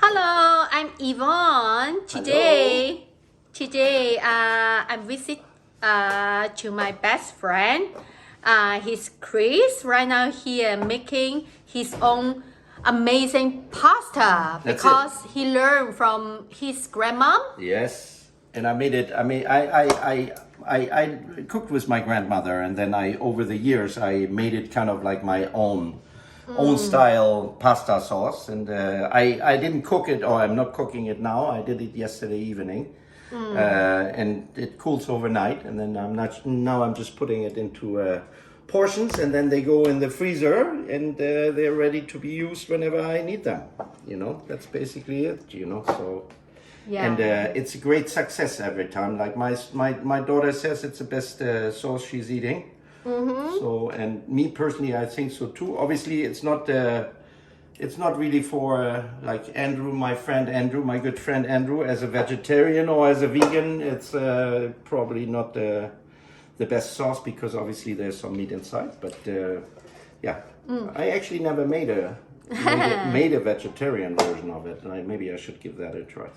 Hello, I'm Yvonne. Today, I'm visit to my best friend. He's Chris. Right now, he making his own amazing pasta because he learned from his grandma. Yes, and I made it. I cooked with my grandmother, and then over the years I made it kind of like my own style pasta sauce. And I didn't cook it, or I'm not cooking it now. I did it yesterday evening, and it cools overnight. And then I'm just putting it into portions, and then they go in the freezer, and they're ready to be used whenever I need them. That's basically it. So. Yeah. And it's a great success every time. Like my daughter says, it's the best sauce she's eating. Mm-hmm. So, and me personally, I think so too. Obviously, it's not really for like Andrew, my good friend Andrew, as a vegetarian or as a vegan. It's probably not the best sauce because obviously there's some meat inside. But yeah, I actually never made a vegetarian version of it. Maybe I should give that a try.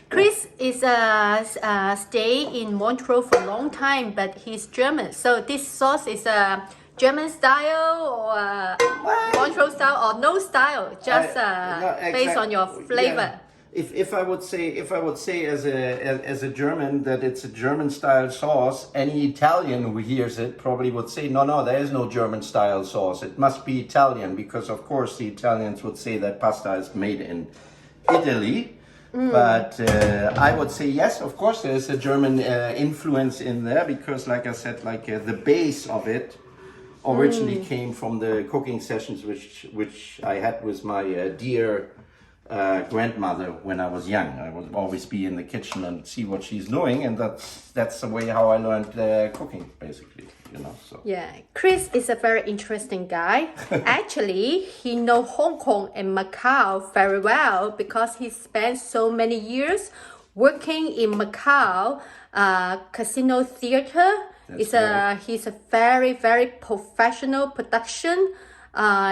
Chris is stay in Montreal for a long time, but he's German. So this sauce is a German style or Montreal style or no style, just based on your flavor. Yeah. If I would say as a German that it's a German style sauce, any Italian who hears it probably would say no, there is no German style sauce. It must be Italian, because of course the Italians would say that pasta is made in Italy. But I would say yes, of course there's a German influence in there, because like I said, the base of it originally came from the cooking sessions which I had with my dear grandmother when I was young. I would always be in the kitchen and see what she's doing, and that's the way how I learned cooking, basically. So. Yeah, Chris is a very interesting guy. Actually, he knows Hong Kong and Macau very well because he spent so many years working in Macau casino theater. He's a very, very professional production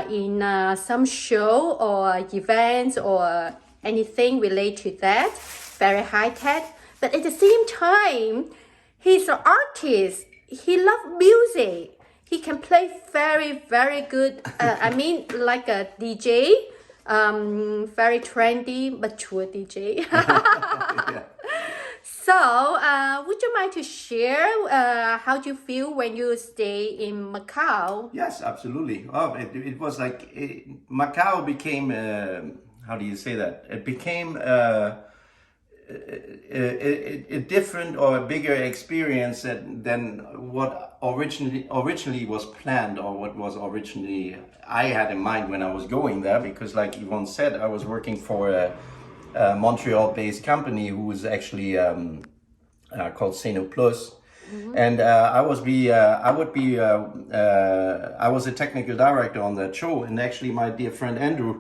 in some show or events or anything related to that. Very high tech. But at the same time, he's an artist. He loves music. He can play very, very good. Like a DJ, very trendy, mature DJ. Yeah. So, would you mind to share how do you feel when you stay in Macau? Yes, absolutely. Oh, it was like Macau became. How do you say that? It became a different or a bigger experience than what originally was planned, or what was originally I had in mind when I was going there. Because, like Yvonne said, I was working for a Montreal-based company who is actually called Seno Plus, and I was a technical director on that show. And actually, my dear friend Andrew,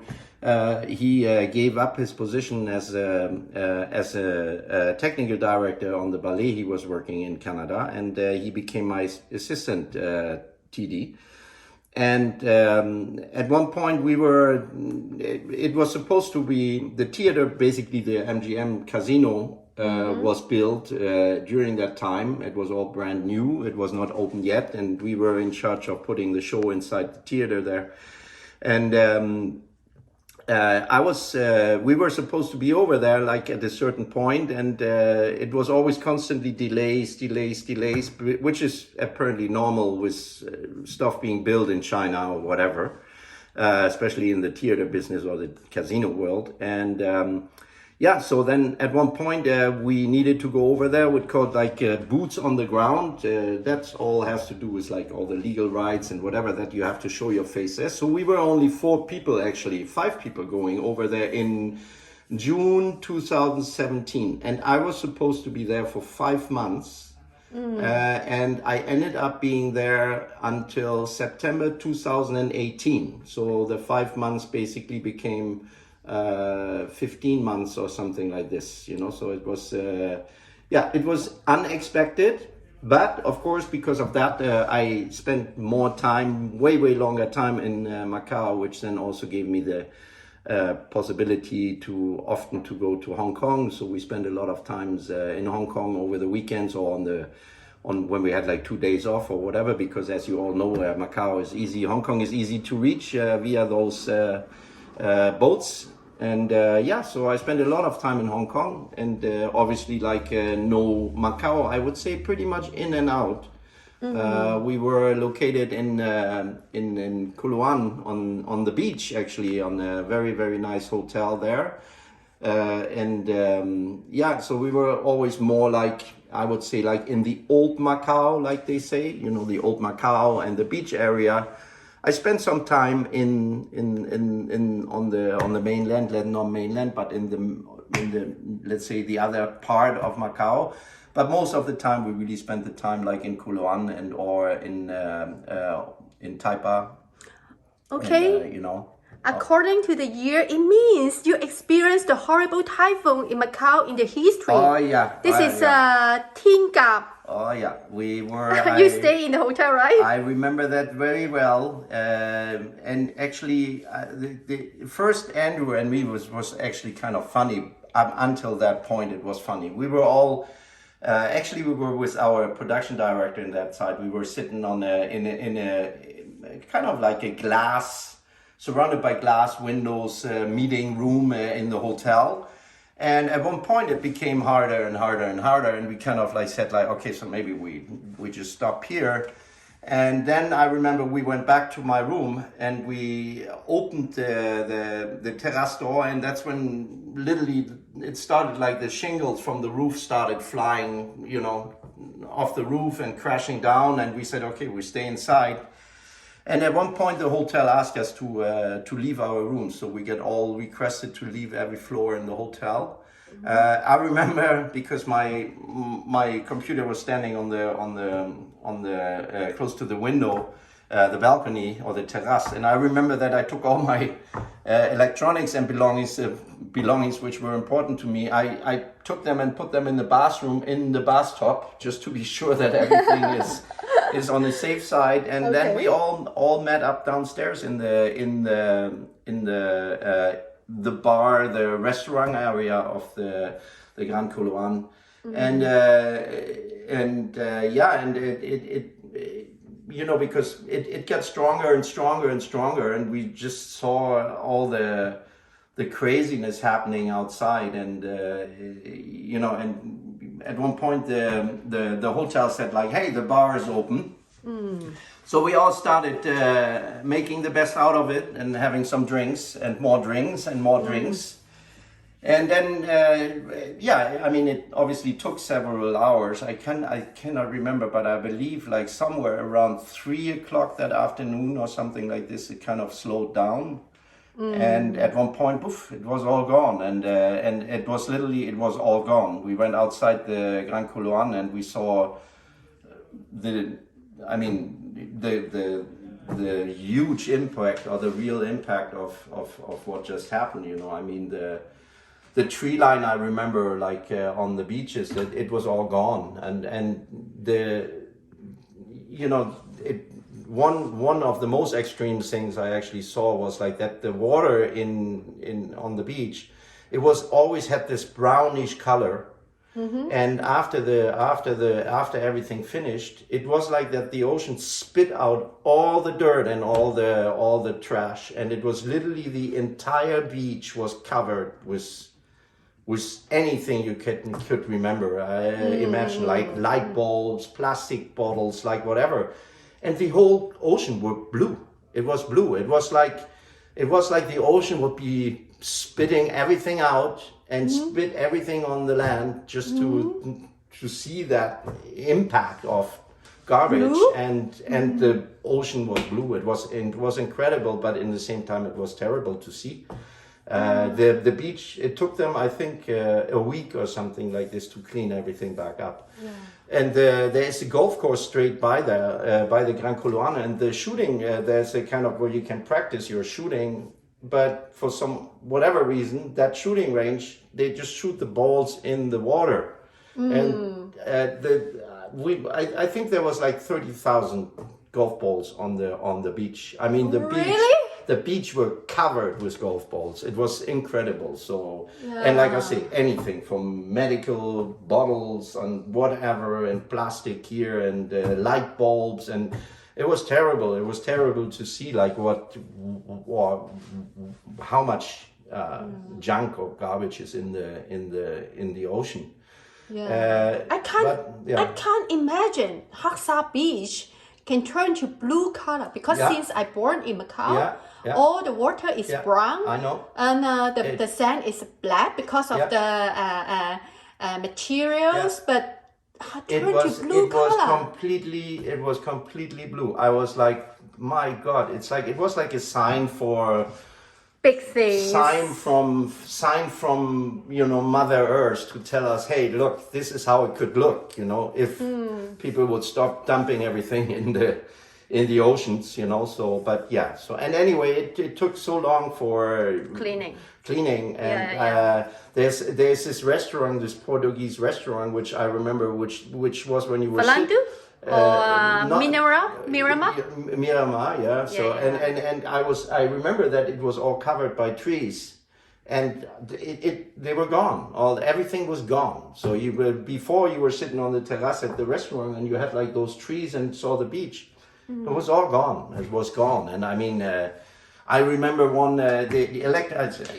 he gave up his position as a technical director on the ballet he was working in Canada, and he became my assistant TD. And at one point it was supposed to be the theater, basically the MGM Casino was built during that time. It was all brand new. It was not open yet. And we were in charge of putting the show inside the theater there. And we were supposed to be over there like at a certain point, and it was always constantly delays, which is apparently normal with stuff being built in China or whatever, especially in the theater business or the casino world. And so then at one point we needed to go over there with called boots on the ground. That's all has to do with like all the legal rights and whatever that you have to show your faces. So we were only 5 people going over there in June 2017, and I was supposed to be there for 5 months. And I ended up being there until September 2018. So the 5 months basically became 15 months or something like this, so it was it was unexpected, but of course because of that I spent more time, way longer time in Macau, which then also gave me the possibility to often to go to Hong Kong. So we spent a lot of times in Hong Kong over the weekends or on when we had like 2 days off or whatever, because as you all know, Macau is easy, Hong Kong is easy to reach via those boats. And so I spent a lot of time in Hong Kong, and obviously no Macau, I would say pretty much in and out. We were located in Kuluan on the beach, actually, on a very, very nice hotel there. So we were always more I would say in the old Macau, like they say, the old Macau and the beach area. I spent some time on the mainland, not mainland, but in the let's say the other part of Macau. But most of the time, we really spent the time in Kuluan or in Taipa. Okay. And, According to the year, it means you experienced a horrible typhoon in Macau in the history. Oh yeah. This is Tingap. Oh yeah, we were. You stay in the hotel, right? I remember that very well. And actually, the first Andrew and me was actually kind of funny. Until that point, it was funny. We were all. Actually, we were with our production director in that side. We were sitting in a kind of like a glass, surrounded by glass windows, meeting room in the hotel. And at one point it became harder and harder and harder, and we kind of said okay, so maybe we just stop here. And then I remember we went back to my room and we opened the terrace door, and that's when literally it started the shingles from the roof started flying, off the roof and crashing down, and we said, okay, we stay inside. And at one point the hotel asked us to leave our room, so we get all requested to leave every floor in the hotel. I remember because my computer was standing on the close to the window, the balcony or the terrace, and I remember that I took all my electronics and belongings which were important to me. I took them and put them in the bathroom, in the bathtub, just to be sure that everything is on the safe side. And then we all met up downstairs in the bar, the restaurant area of the Grand Kuluan. And it because it got stronger and stronger and stronger, and we just saw all the craziness happening outside, and and at one point the hotel said hey, the bar is open. So we all started making the best out of it and having some drinks and more drinks and more drinks. And then, it obviously took several hours. I cannot remember, but I believe somewhere around 3 o'clock that afternoon or something like this, it kind of slowed down. And at one point, poof, it was all gone. And it was all gone. We went outside the Grand Kuluan and we saw the huge impact, or the real impact of what just happened. The tree line, I remember on the beaches, that it was all gone, and one of the most extreme things I actually saw was that the water on the beach, it was always had this brownish color. And after everything finished, it was that the ocean spit out all the dirt and all the trash, and it was literally the entire beach was covered with anything you could remember. Imagine light bulbs, plastic bottles, whatever, and the whole ocean was blue. It was blue. It was like the ocean would be spitting everything out and spit everything on the land just to see that impact of garbage, and the ocean was blue. It was incredible, but in the same time it was terrible to see. The beach, it took them, I think, a week or something like this to clean everything back up. Yeah. And there's a golf course straight by there, by the Grand Kuluan, and the shooting, there's a kind of where you can practice your shooting, but for whatever reason, that shooting range, they just shoot the balls in the water. And I think there was 30,000 golf balls on the beach. I mean, the beach. Really? the beach were covered with golf balls. It was incredible. So, and like I say, anything from medical bottles and whatever, and plastic here, and light bulbs, and it was terrible. It was terrible to see like how much junk or garbage is in the ocean. I can't imagine Haksa Beach can turn to blue color because since I born in Macau, all the water is brown. I know. And the sand is black because of the materials, but turn to blue color. It was completely blue. I was like, my God, it was like a sign for big things. Sign from Mother Earth to tell us, hey, look, this is how it could look, if people would stop dumping everything in the oceans, So, but and anyway, it took so long for cleaning, and there's this restaurant, this Portuguese restaurant, which I remember, which was when you were Falandu? Miramar, yeah. So and I remember that it was all covered by trees, and they were gone. Everything was gone. So before you were sitting on the terrace at the restaurant and you had like those trees and saw the beach. It was all gone. It was gone. And I mean, I remember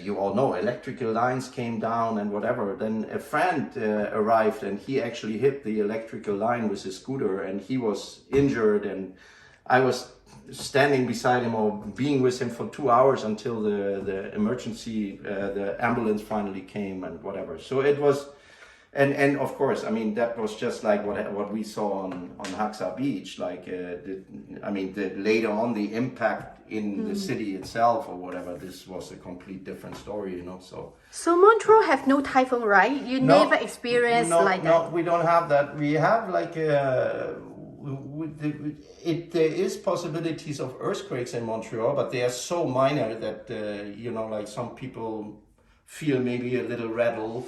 you all know, electrical lines came down and whatever. Then a friend arrived and he actually hit the electrical line with his scooter and he was injured, and I was standing beside him or being with him for 2 hours until the emergency, the ambulance finally came and whatever. So it was, and of course, I mean, that was just like what we saw on Haksa Beach, like, later on the impact in the city itself or whatever, this was a complete different story, So Montreal have no typhoon, right? You never experienced that? No, we don't have that. We have like there is possibilities of earthquakes in Montreal, but they are so minor that like some people feel maybe a little rattle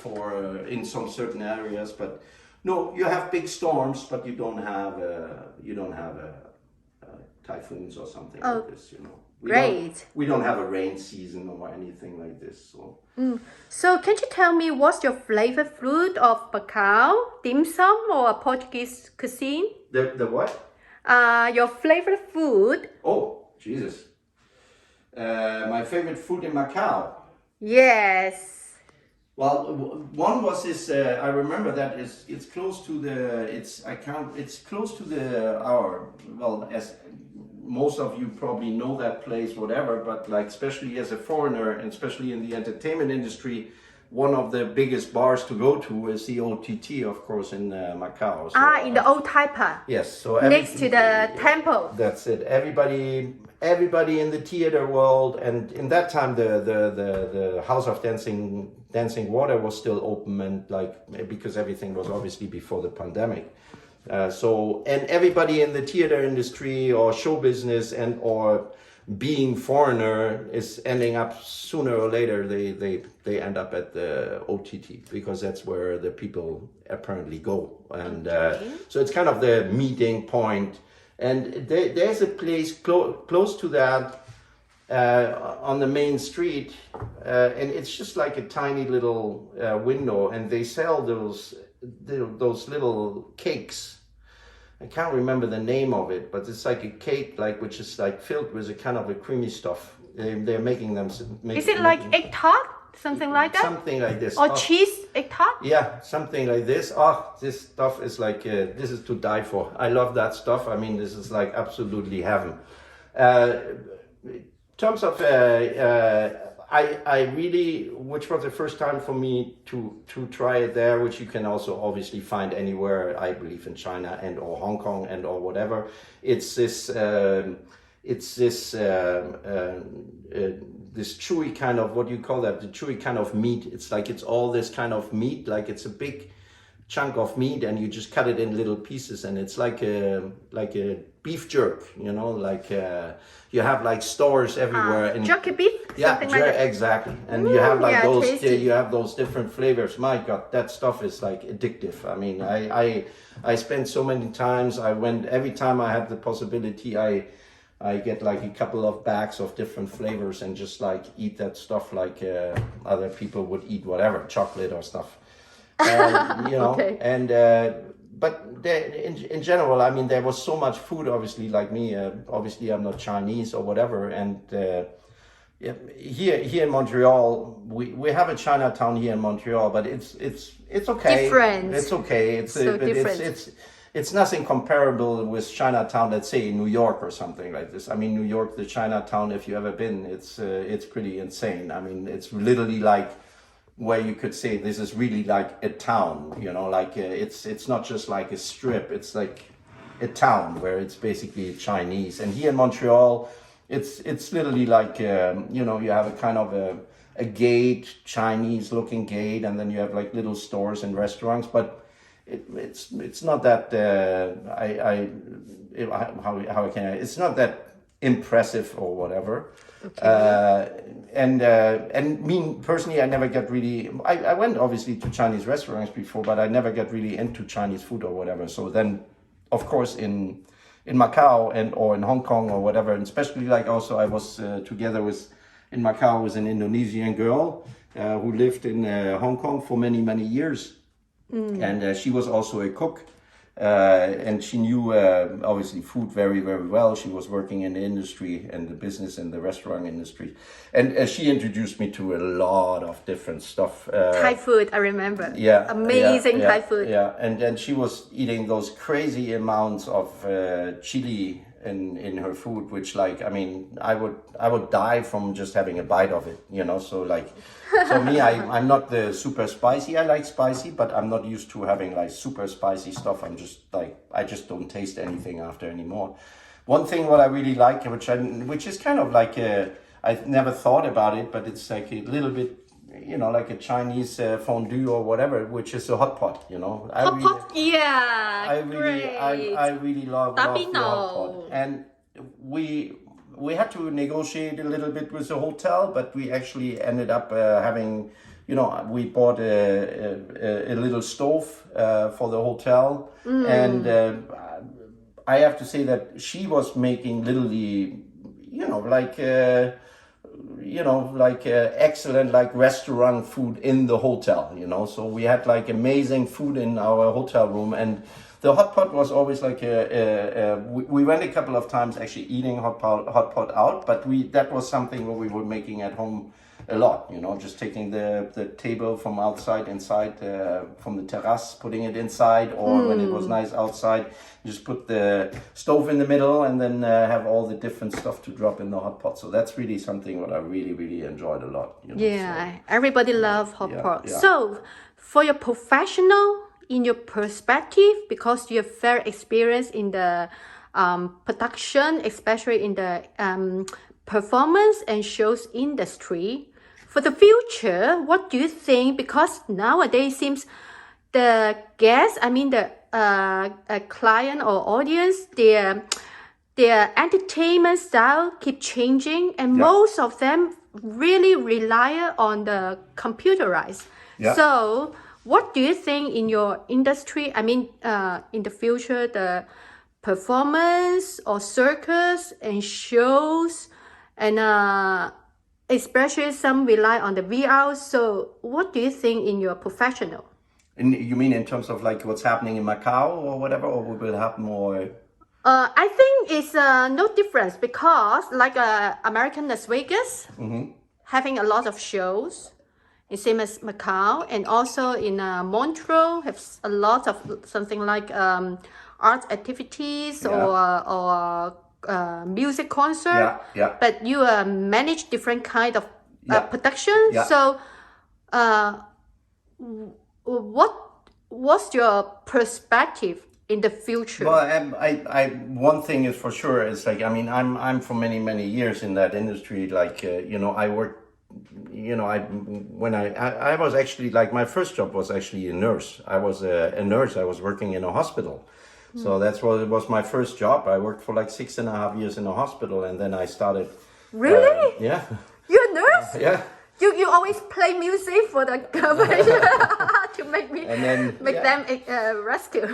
in some certain areas. But no, you have big storms, but you don't have typhoons or something like this. We don't have a rain season or anything like this. So can you tell me what's your favorite food of Macau? Dim sum or Portuguese cuisine? The what? Your favorite food? Oh, Jesus. My favorite food in Macau. Yes. Well, one was this. I remember that it's close to as most of you probably know that place, whatever. But like, especially as a foreigner, and especially in the entertainment industry, one of the biggest bars to go to is the OTT, of course, in Macau. So, in the old Taipa. Yes. So next to the temple. That's it. Everybody in the theater world, and in that time the House of Dancing Water was still open, and like, because everything was obviously before the pandemic. And everybody in the theater industry or show business or being foreigner is ending up sooner or later. They end up at the OTT because that's where the people apparently go, and so it's kind of the meeting point. And there's a place close to that on the main street, and it's just like a tiny little window, and they sell those little cakes. I can't remember the name of it, but it's like a cake, which is like filled with a kind of a creamy stuff. They're making them. Is it like egg tart? Something like that? Something like this. Or cheese egg tart? Yeah, something like this. Oh, this stuff is like, this is to die for. I love that stuff. I mean, this is like absolutely heaven. In terms of, I really, which was the first time for me to try it there, which you can also obviously find anywhere, I believe in China and or Hong Kong and or whatever. It's this this chewy kind of, what do you call that? The chewy kind of meat. It's all this kind of meat, like it's a big chunk of meat, and you just cut it in little pieces, and it's like a beef jerk, you have like stores everywhere. Jerky beef? Yeah, exactly. And you have like those different flavors. My God, that stuff is like addictive. I mean, I spent so many times. Every time I had the possibility, I get like a couple of bags of different flavors and just like eat that stuff like other people would eat whatever, chocolate or stuff. Okay. And but in general, I mean, there was so much food. Obviously, like me, obviously I'm not Chinese or whatever. And here in Montreal, we have a Chinatown here in Montreal, but it's okay. Different. It's okay. It's so different. It's nothing comparable with Chinatown, let's say in New York or something like this. I mean, New York, the Chinatown, if you've ever been, it's pretty insane. I mean, it's literally like where you could say this is really like a town, like it's not just like a strip, it's like a town where it's basically Chinese. And here in Montreal, it's literally like, you have a kind of a gate, Chinese looking gate, and then you have like little stores and restaurants, but it's not that it's not that impressive or whatever. Okay. And me personally, I never got really. I went obviously to Chinese restaurants before, but I never got really into Chinese food or whatever. So then, of course, in Macau or in Hong Kong or whatever, and especially like also I was together with in Macau with an Indonesian girl who lived in Hong Kong for many years. And she was also a cook, and she knew obviously food very well. She was working in the industry and the business and the restaurant industry, and she introduced me to a lot of different stuff. Thai food, I remember. Yeah, amazing Thai food. Yeah, and then she was eating those crazy amounts of chili in her food, which like, I mean, I would die from just having a bite of it, so like, so me, I'm not the super spicy. I like spicy, but I'm not used to having like super spicy stuff. I'm just like, I just don't taste anything after anymore. One thing what I really like, which is kind of like I've never thought about it, but it's like a little bit, like a Chinese fondue or whatever, which is a hot pot, Hot pot? Yeah, I really love the hot pot. And we had to negotiate a little bit with the hotel, but we actually ended up having, we bought a little stove for the hotel. And I have to say that she was making literally, excellent like restaurant food in the hotel, so we had like amazing food in our hotel room. And the hot pot was always like we went a couple of times actually eating hot pot out, but that was something what we were making at home a lot, just taking the table from outside inside from the terrace, putting it inside, or when it was nice outside, just put the stove in the middle and then have all the different stuff to drop in the hot pot. So that's really something what I really enjoyed a lot. Everybody loves hot pot. Yeah. So for your professional, in your perspective, because you have very experience in the production, especially in the performance and shows industry, for the future, what do you think? Because nowadays seems the guests, I mean the client or audience, their entertainment style keep changing, and most of them really rely on the computerized. So what do you think in your industry? I mean, in the future, the performance or circus and shows, and especially some rely on the VR. So what do you think in your professional? You mean in terms of like what's happening in Macau or whatever, or will happen more? I think it's no difference, because like American Las Vegas having a lot of shows. It's same as Macau, and also in Montreal have a lot of something like art activities or music concert. But you manage different kind of production. So what's your perspective in the future? Well, I one thing is for sure is like, I mean, I'm for many years in that industry. Like I worked. I was actually like, my first job was actually a nurse. I was a nurse. I was working in a hospital. So that's what it was, my first job. I worked for like 6.5 years in a hospital, and then I started. Really? Yeah. You're a nurse? Yeah. You always play music for the to make me And then, them rescue.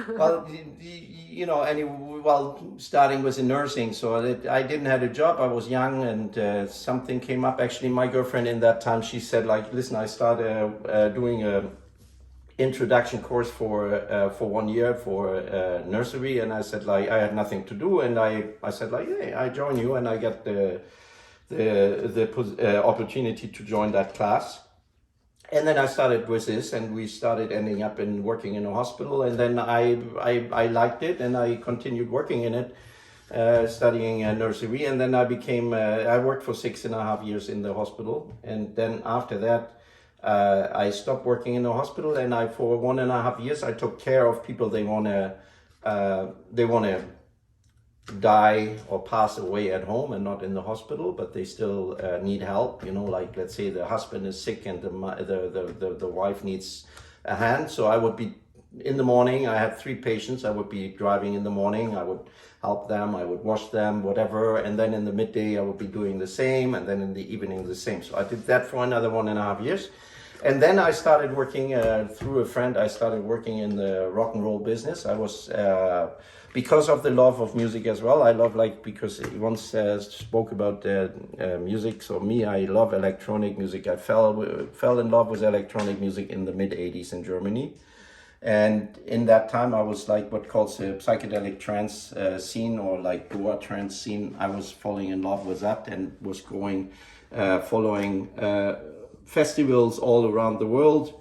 Well, starting was in nursing, so I didn't have a job. I was young, and something came up. Actually, my girlfriend in that time, she said, like, listen, I started doing a introduction course for 1 year for nursery, and I said, like, I had nothing to do, and I said, like, hey, I join you, and I get the opportunity to join that class. And then I started with this, and we started ending up in working in a hospital, and then I liked it, and I continued working in it, studying nursery, and then I worked for 6.5 years in the hospital, and then after that, I stopped working in the hospital, and for 1.5 years I took care of people. They wanna die or pass away at home and not in the hospital, but they still need help. Like, let's say the husband is sick and the wife needs a hand. So I would be in the morning. I had 3 patients. I would be driving in the morning. I would help them. I would wash them, whatever. And then in the midday I would be doing the same. And then in the evening the same. So I did that for another 1.5 years. And then I started working through a friend. I started working in the rock and roll business. I was because of the love of music as well. I love, because he once spoke about music. So me, I love electronic music. I fell in love with electronic music in the mid-'80s in Germany. And in that time, I was like what calls the psychedelic trance scene, or like Goa trance scene. I was falling in love with that and was going, following festivals all around the world.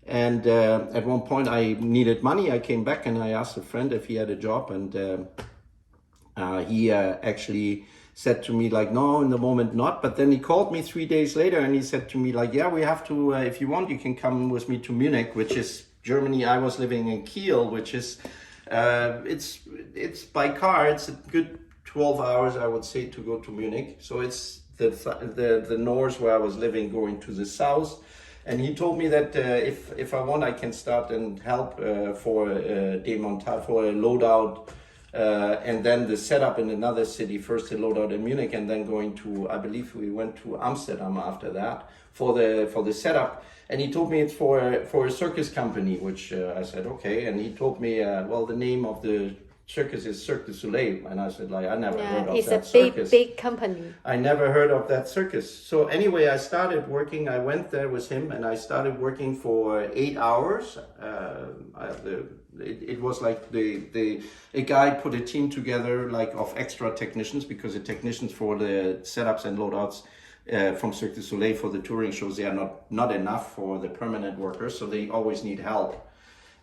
And at one point I needed money. I came back and I asked a friend if he had a job, and he actually said to me, like, no, in the moment not. But then he called me 3 days later and he said to me, like, yeah, we have to, if you want, you can come with me to Munich, which is Germany. I was living in Kiel, which is, it's by car, it's a good 12 hours, I would say, to go to Munich. So it's the north where I was living going to the south. And he told me that if I want, I can start and help for a loadout, and then the setup in another city. First the loadout in Munich, and then going to, I believe we went to Amsterdam after that for the setup. And he told me it's for a circus company, which I said okay. And he told me, well, the name of the circus is Cirque du Soleil, and I said, like, I never heard of that circus. It's a big company. I never heard of that circus. So anyway, I started working. I went there with him, and I started working for 8 hours. It was like a guy put a team together, like, of extra technicians, because the technicians for the setups and loadouts from Cirque du Soleil for the touring shows, they are not enough for the permanent workers, so they always need help.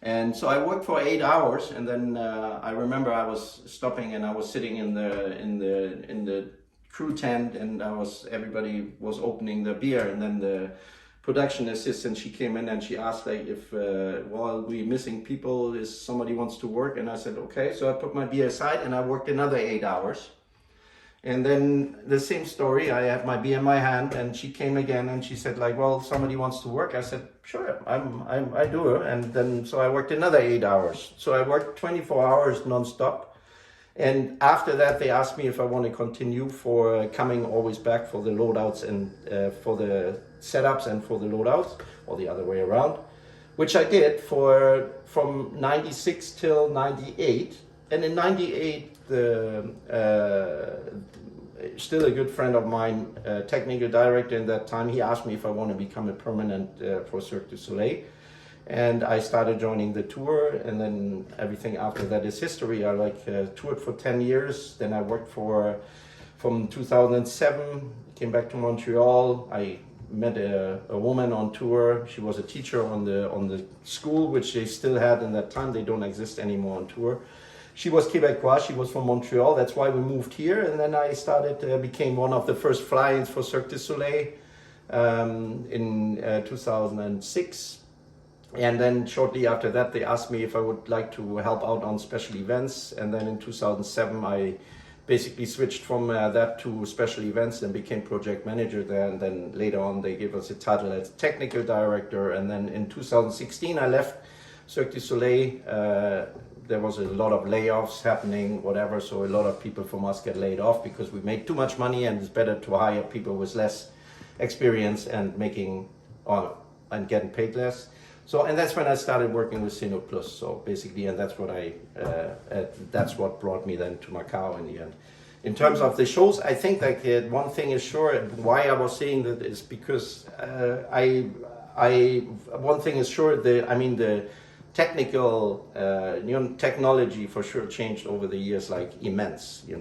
And so I worked for 8 hours, and then I remember I was stopping and I was sitting in the crew tent, and everybody was opening the beer, and then the production assistant, she came in and she asked, like, if well, we're missing people, if somebody wants to work. And I said okay. So I put my beer aside and I worked another 8 hours. And then the same story, I had my beer in my hand, and she came again and she said, like, well, somebody wants to work. I said, sure, I do. And then, so I worked another 8 hours. So I worked 24 hours nonstop. And after that, they asked me if I want to continue for coming always back for the loadouts and for the setups and for the loadouts, or the other way around, which I did from 96 till 98. And in 98, still a good friend of mine, technical director in that time, he asked me if I want to become a permanent for Cirque du Soleil. And I started joining the tour, and then everything after that is history. I toured for 10 years. Then I worked from 2007, came back to Montreal. I met a woman on tour. She was a teacher on the school, which they still had in that time. They don't exist anymore on tour. She was Quebecois, she was from Montreal, that's why we moved here. And then I became one of the first fly-ins for Cirque du Soleil in 2006. And then shortly after that, they asked me if I would like to help out on special events. And then in 2007, I basically switched from that to special events and became project manager there. And then later on, they gave us a title as technical director. And then in 2016, I left Cirque du Soleil. There was a lot of layoffs happening, whatever. So a lot of people from us get laid off because we made too much money, and it's better to hire people with less experience and getting paid less. So, and that's when I started working with Cine Plus. So basically, and that's what brought me then to Macau in the end. In terms of the shows, I think like one thing is sure. Why I was saying that is because one thing is sure. The technical, technology for sure changed over the years, like immense. You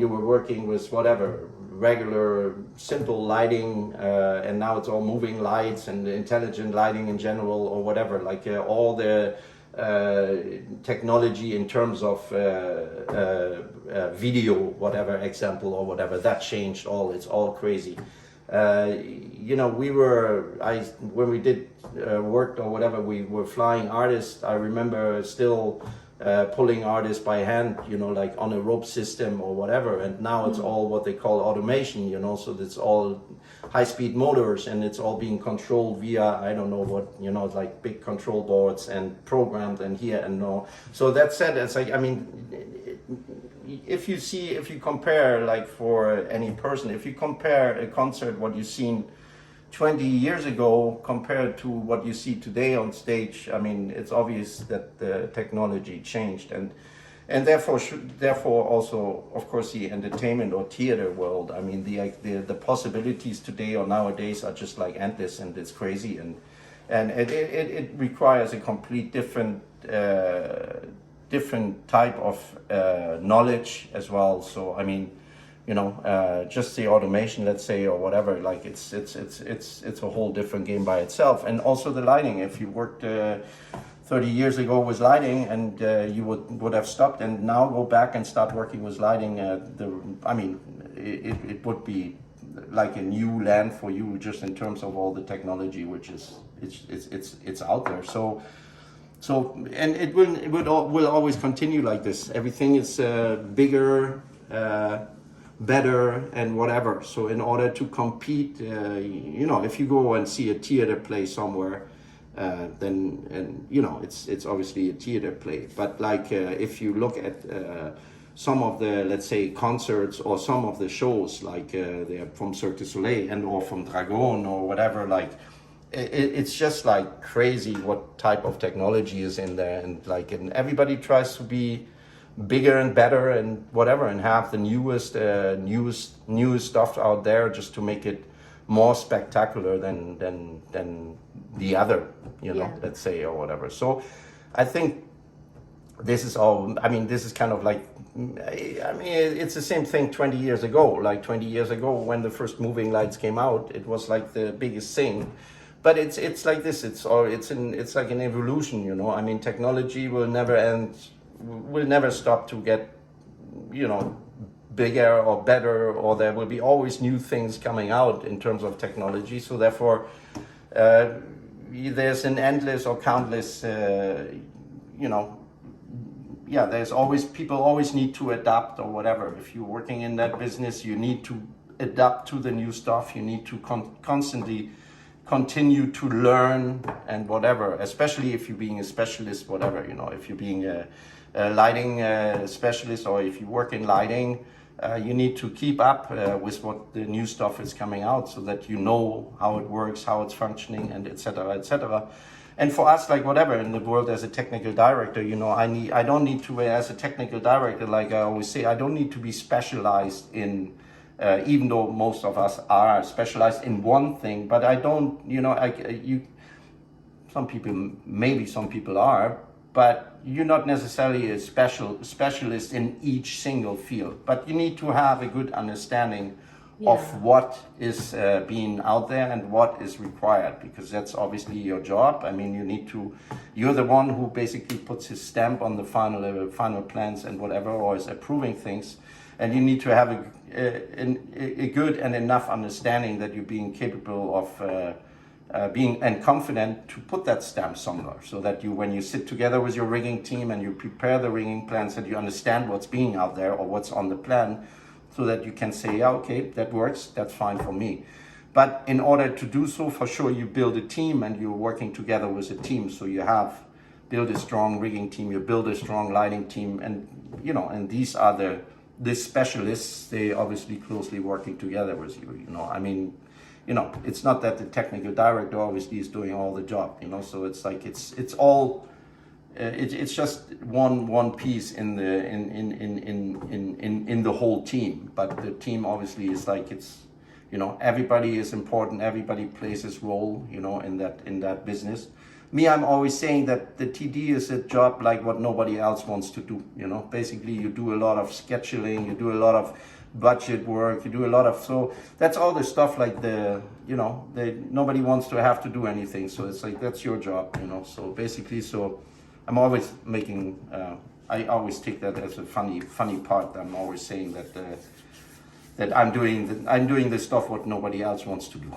were working with whatever regular, simple lighting, and now it's all moving lights and intelligent lighting in general, or whatever. Like all the technology in terms of video, whatever example or whatever, that changed all. It's all crazy. When we did work or whatever, we were flying artists. I remember still pulling artists by hand, like on a rope system or whatever. And now it's all what they call automation, so it's all high-speed motors, and it's all being controlled via, I don't know what, like big control boards and programmed and here and no. So that said, it's like, if you compare, like for any person, if you compare a concert, what you've seen 20 years ago compared to what you see today on stage, it's obvious that the technology changed, and therefore also, of course, the entertainment or theater world. The possibilities today or nowadays are just like endless, and it's crazy, and it requires a complete different type of knowledge as well. So just the automation, let's say, or whatever, like it's a whole different game by itself. And also the lighting. If you worked 30 years ago with lighting, and you would have stopped and now go back and start working with lighting, it would be like a new land for you, just in terms of all the technology, which is it's out there. So and it will always continue like this. Everything is bigger, better, and whatever. So in order to compete, if you go and see a theater play somewhere, then it's obviously a theater play. But like if you look at some of the, let's say, concerts or some of the shows, like they're from Cirque du Soleil and or from Dragon or whatever, like it's just like crazy what type of technology is in there, and everybody tries to be bigger and better and whatever, and have the newest stuff out there, just to make it more spectacular than the other, let's say, or whatever. So I think this is all, this is kind of like, it's the same thing 20 years ago. Like 20 years ago, when the first moving lights came out, it was like the biggest thing. But it's like this, it's like an evolution, technology will never end, will never stop to get, bigger or better, or there will be always new things coming out in terms of technology. So therefore, there's an endless or countless, there's always, people always need to adapt or whatever. If you're working in that business, you need to adapt to the new stuff. You need to constantly continue to learn and whatever, especially if you're being a specialist, whatever, if you're being a lighting specialist, or if you work in lighting, you need to keep up with what the new stuff is coming out, so that you know how it works, how it's functioning, and etc., etc. And for us, like whatever in the world, as a technical director, I don't need to, as a technical director, like I always say, I don't need to be specialized in, even though most of us are specialized in one thing, but I don't, some people are, but you're not necessarily a specialist in each single field. But you need to have a good understanding of what is being out there and what is required, because that's obviously your job. You're the one who basically puts his stamp on the final plans and whatever, or is approving things. And you need to have a good and enough understanding that you're being capable of being and confident to put that stamp somewhere, so that when you sit together with your rigging team and you prepare the rigging plans, that you understand what's being out there or what's on the plan, so that you can say, yeah, okay, that works, that's fine for me. But in order to do so, for sure, you build a team, and you're working together with a team. So you build a strong rigging team, you build a strong lighting team, and and these are the specialists. They obviously closely working together with you. it's not that the technical director obviously is doing all the job, so it's like it's all it's just one piece in the whole team, but the team obviously is like everybody is important, everybody plays his role, in that business. Me, I'm always saying that the TD is a job like what nobody else wants to do. Basically you do a lot of scheduling, you do a lot of budget work, you do a lot of, so that's all the stuff like nobody wants to have to do anything. So it's like, that's your job, so basically, so I'm always making, I always take that as a funny part. I'm always saying that I'm doing the stuff what nobody else wants to do.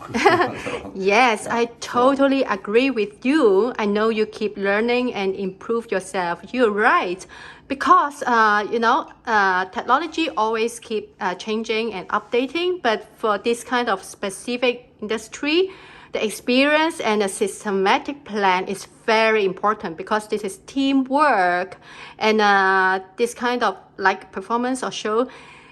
Yes, I totally agree with you. I know you keep learning and improve yourself. You're right. Because, technology always keep changing and updating. But for this kind of specific industry, the experience and a systematic plan is very important because this is teamwork. And this kind of like performance or show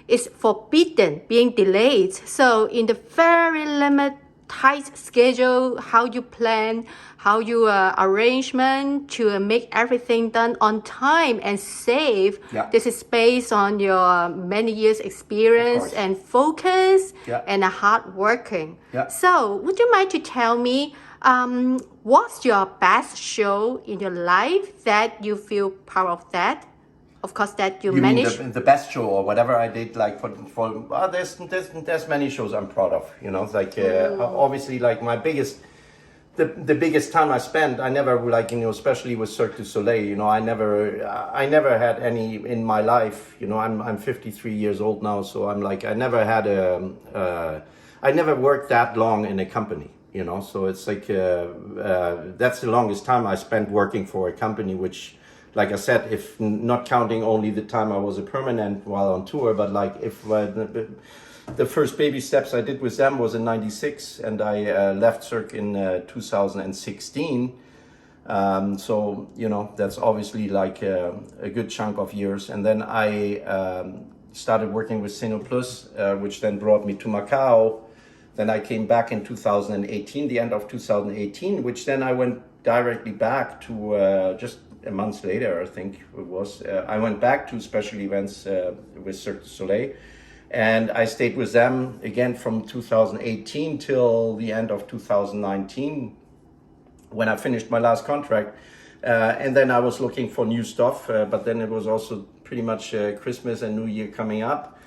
is forbidden being delayed. So in the very limited tight schedule, how you plan, how you arrangement to make everything done on time and safe. Yeah. This is based on your many years experience and focus and hard working. Yeah. So would you mind to tell me what's your best show in your life that you feel proud of that? Of course, that you managed. Mean the best show or whatever I did, like there's many shows I'm proud of. Obviously, like my biggest, the biggest time I spent, I never especially with Cirque du Soleil. I never had any in my life. I'm 53 years old now, so I'm like I never had I never worked that long in a company. So it's like that's the longest time I spent working for a company, which. Like I said, if not counting only the time I was a permanent while on tour, but like if the first baby steps I did with them was in '96, and I left Cirque in 2016. So that's obviously like a good chunk of years. And then I started working with Cineplus, which then brought me to Macau. Then I came back in 2018, the end of 2018, which then I went directly back to just a month later, I think it was. I went back to special events with Cirque du Soleil, and I stayed with them again from 2018 till the end of 2019 when I finished my last contract. And then I was looking for new stuff, but then it was also pretty much Christmas and New Year coming up.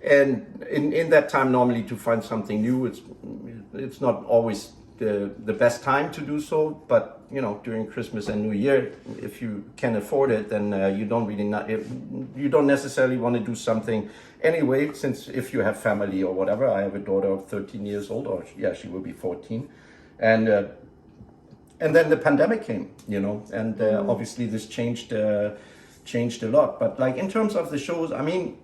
And in that time, normally to find something new, it's not always the best time to do so, but during Christmas and New Year, if you can afford it, then you don't necessarily want to do something anyway. Since if you have family or whatever, I have a daughter of 13 years old, or she will be 14, and then the pandemic came, and obviously this changed a lot. But like in terms of the shows, I mean.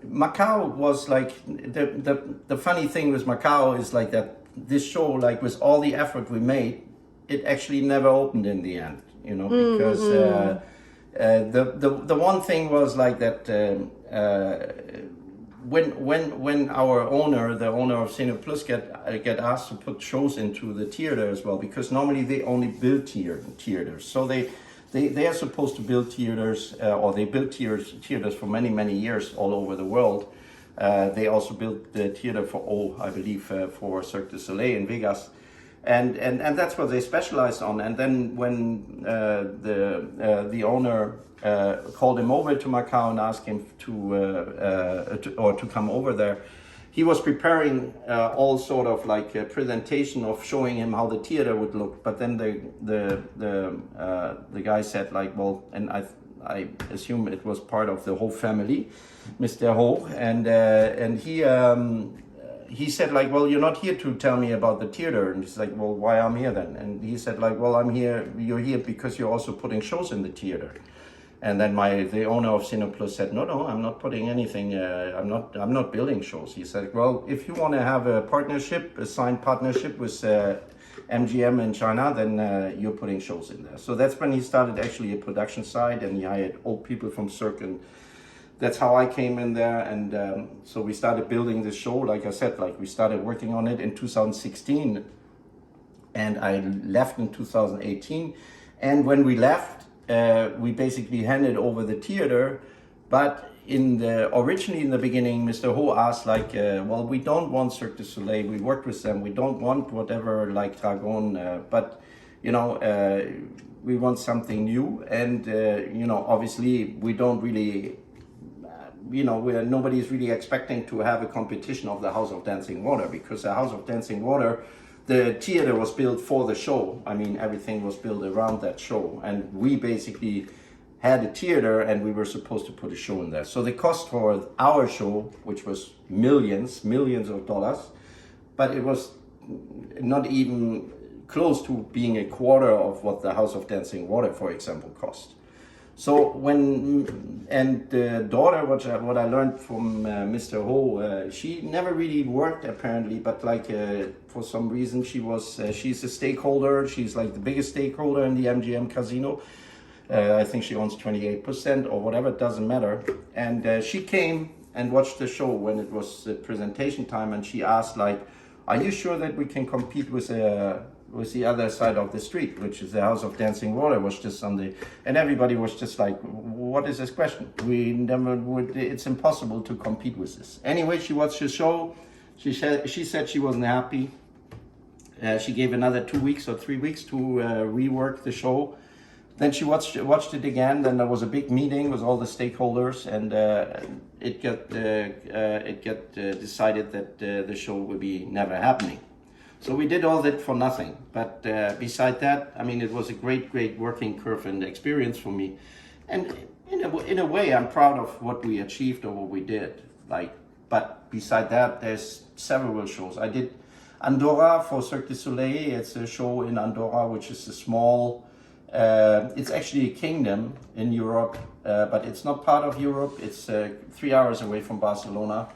Macau was like the funny thing with Macau is like that this show, like with all the effort we made, it actually never opened in the end, because the one thing was like that when our owner, the owner of Cineplus, get asked to put shows into the theater as well, because normally they only build theaters, so they are supposed to build theaters, or they built theaters for many years all over the world. They also built the theater for Cirque du Soleil in Vegas, and that's what they specialized on. And then when the owner called him over to Macau and asked him to come over there, he was preparing all sort of like a presentation of showing him how the theater would look. But then the guy said like, well, and I assume it was part of the whole family, Mr. Ho, and he said like, well, you're not here to tell me about the theater. And he's like, well, why I'm here then? And he said like, well, you're here because you're also putting shows in the theater. And then the owner of Cineplus said, no, I'm not putting anything, I'm not building shows. He said, well, if you want to have a signed partnership with MGM in China, then you're putting shows in there. So that's when he started actually a production side, and he hired old people from Cirque and that's how I came in there. And so we started building the show. Like I said, like we started working on it in 2016, and I left in 2018. And when we left, we basically handed over the theater. But originally in the beginning, Mr. Ho asked like, well, we don't want Cirque du Soleil. We worked with them. We don't want whatever like Dragon, but you know, we want something new. And you know, obviously we don't really, you know, nobody's really expecting to have a competition of the House of Dancing Water, because the House of Dancing Water, the theater was built for the show. I mean, everything was built around that show, and we basically had a theater and we were supposed to put a show in there. So the cost for our show, which was millions of dollars, but it was not even close to being a quarter of what the House of Dancing Water, for example, cost. So and the daughter, what I learned from Mr. Ho, she never really worked apparently, but like for some reason she's a stakeholder. She's like the biggest stakeholder in the MGM casino. I think she owns 28% or whatever, it doesn't matter. And she came and watched the show when it was presentation time, and she asked like, are you sure that we can compete with the other side of the street, which is the House of Dancing Water, was just on the, and everybody was just like, what is this question? We never would, it's impossible to compete with this. Anyway, she watched the show. She said she wasn't happy. She gave another 2 weeks or 3 weeks to rework the show. Then she watched it again. Then there was a big meeting with all the stakeholders, and it got decided that the show would be never happening. So we did all that for nothing. But beside that, I mean, it was a great working curve and experience for me. And in a way, I'm proud of what we achieved or what we did. Like, but beside that, there's several shows. I did Andorra for Cirque du Soleil. It's a show in Andorra, which is a small. It's actually a kingdom in Europe, but it's not part of Europe. It's 3 hours away from Barcelona,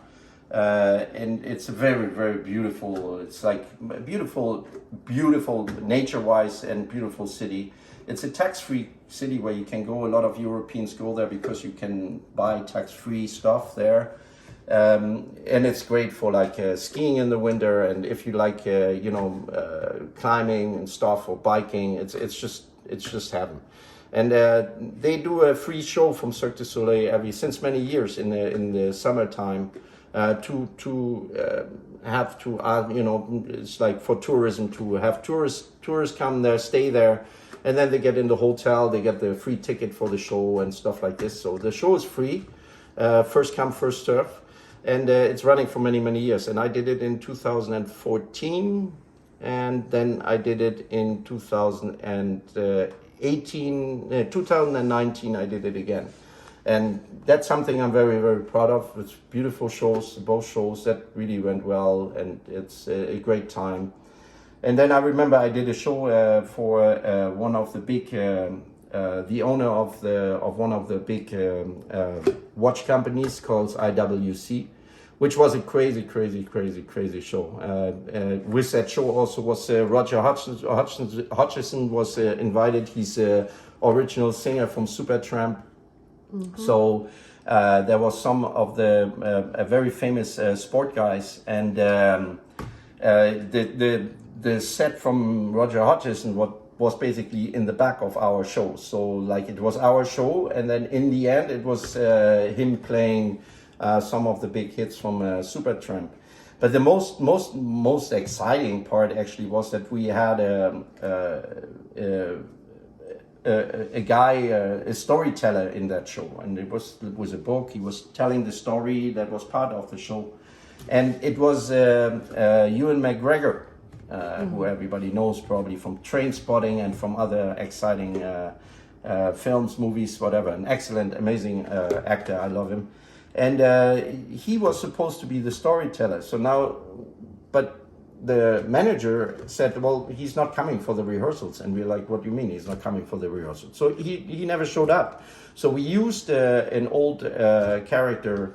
and it's a very beautiful. It's like beautiful nature-wise and beautiful city. It's a tax-free city where you can go. A lot of Europeans go there because you can buy tax-free stuff there, and it's great for like skiing in the winter, and if you like climbing and stuff or biking, it's just heaven. And they do a free show from Cirque du Soleil since many years in the summertime to have to it's like for tourism, to have tourists come there, stay there, and then they get in the hotel, they get the free ticket for the show and stuff like this. So the show is free, first come first serve, and it's running for many years. And I did it in 2014. And then I did it in 2019, I did it again. And that's something I'm very proud of. It's beautiful shows, both shows that really went well, and it's a great time. And then I remember I did a show for one of the big, the owner of one of the big watch companies called IWC, which was a crazy show. With that show also was Roger Hodgson was invited. He's an original singer from Supertramp. Mm-hmm. So there was some of the very famous sport guys, and the set from Roger Hodgson was basically in the back of our show. So like it was our show, and then in the end it was him playing some of the big hits from Supertramp. But the most exciting part actually was that we had a guy, a storyteller in that show, and it was a book. He was telling the story that was part of the show, and it was Ewan McGregor, who everybody knows probably from Trainspotting and from other exciting films, movies, whatever. An excellent, amazing actor. I love him. And he was supposed to be the storyteller. So now, but the manager said, well, he's not coming for the rehearsals. And we're like, what do you mean he's not coming for the rehearsals? So he never showed up. So we used an old character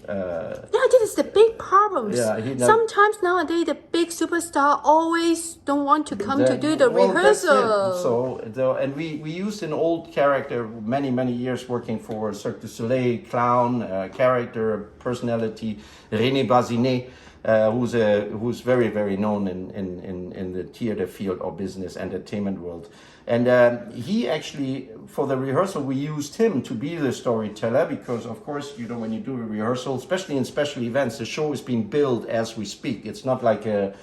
this is the big problem. Yeah, Sometimes nowadays the big superstar always don't want to come to do the rehearsal. And we used an old character many years working for Cirque du Soleil, clown, character, personality, René Bazinet, who's very known in the theater field or business entertainment world. And he actually, for the rehearsal, we used him to be the storyteller because, of course, when you do a rehearsal, especially in special events, the show is being built as we speak. It's not like a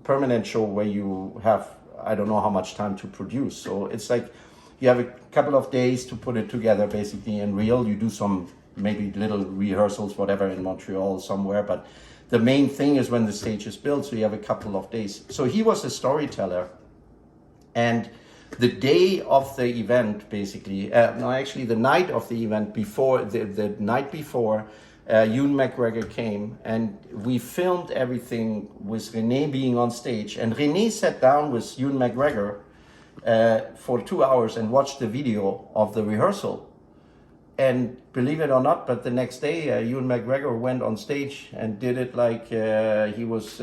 permanent show where you have, I don't know how much time to produce. So it's like you have a couple of days to put it together, basically, in real. You do some maybe little rehearsals, whatever, in Montreal somewhere, but the main thing is when the stage is built, so you have a couple of days. So he was a storyteller. And the day of the event, basically, the night of the event before, the night before, Ewan McGregor came and we filmed everything with René being on stage. And René sat down with Ewan McGregor for 2 hours and watched the video of the rehearsal. And believe it or not, but the next day, Ewan McGregor went on stage and did it like he was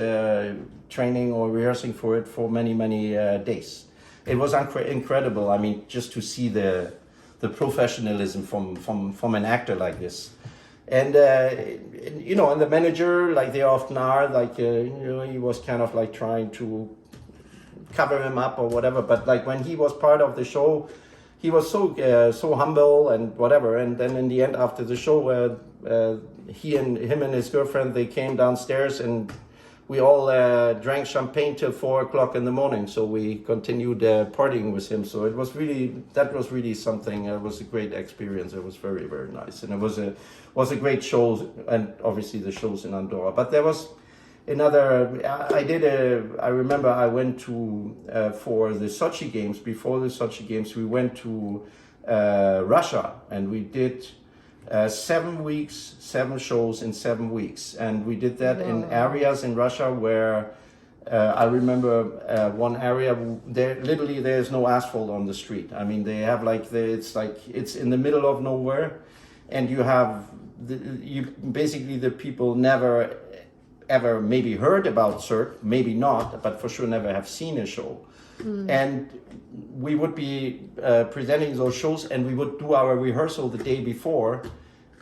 training or rehearsing for it for many days. It was incredible. I mean, just to see the professionalism from an actor like this. And, and the manager, like they often are, like, he was kind of like trying to cover him up or whatever. But like when he was part of the show, he was so humble and whatever. And then in the end, after the show, him and his girlfriend, they came downstairs and we all drank champagne till 4 o'clock in the morning. So we continued partying with him. So that was really something. It was a great experience. It was very nice, and it was a great show. And obviously the shows in Andorra. But there was another. I remember I went to for the Sochi Games. Before the Sochi Games, we went to Russia, and we did 7 weeks, 7 shows in 7 weeks, and we did that in areas in Russia where I remember one area there's no asphalt on the street. I mean, they have it's in the middle of nowhere, and you have basically the people never ever maybe heard about Cirque, maybe not, but for sure never have seen a show. And we would be presenting those shows, and we would do our rehearsal the day before.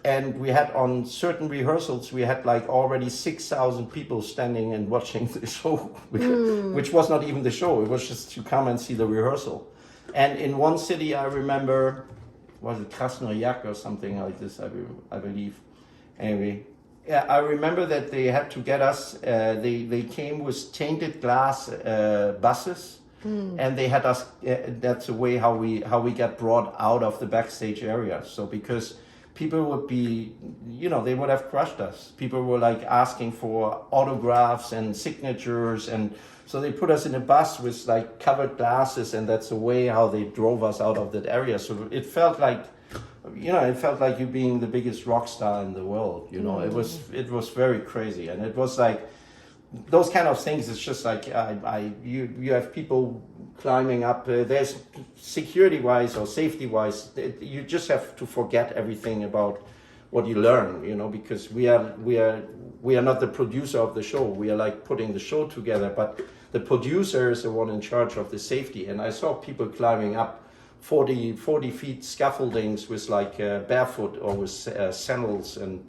And we had on certain rehearsals, we had like already 6,000 people standing and watching the show, which was not even the show. It was just to come and see the rehearsal. And in one city, I remember, was it Krasnoyarsk or something like this, I believe. Anyway, yeah, I remember that they had to get us, they came with tainted glass buses. And they had us. That's the way how we got brought out of the backstage area. So because people would be, they would have crushed us. People were like asking for autographs and signatures, and so they put us in a bus with like covered glasses, and that's the way how they drove us out of that area. So it felt like, you being the biggest rock star in the world. It was very crazy, and it was like. Those kind of things, it's just like you have people climbing up. There's security-wise or safety-wise, you just have to forget everything about what you learn, because we are not the producer of the show. We are like putting the show together, but the producer is the one in charge of the safety. And I saw people climbing up 40 feet scaffoldings with like barefoot or with sandals, and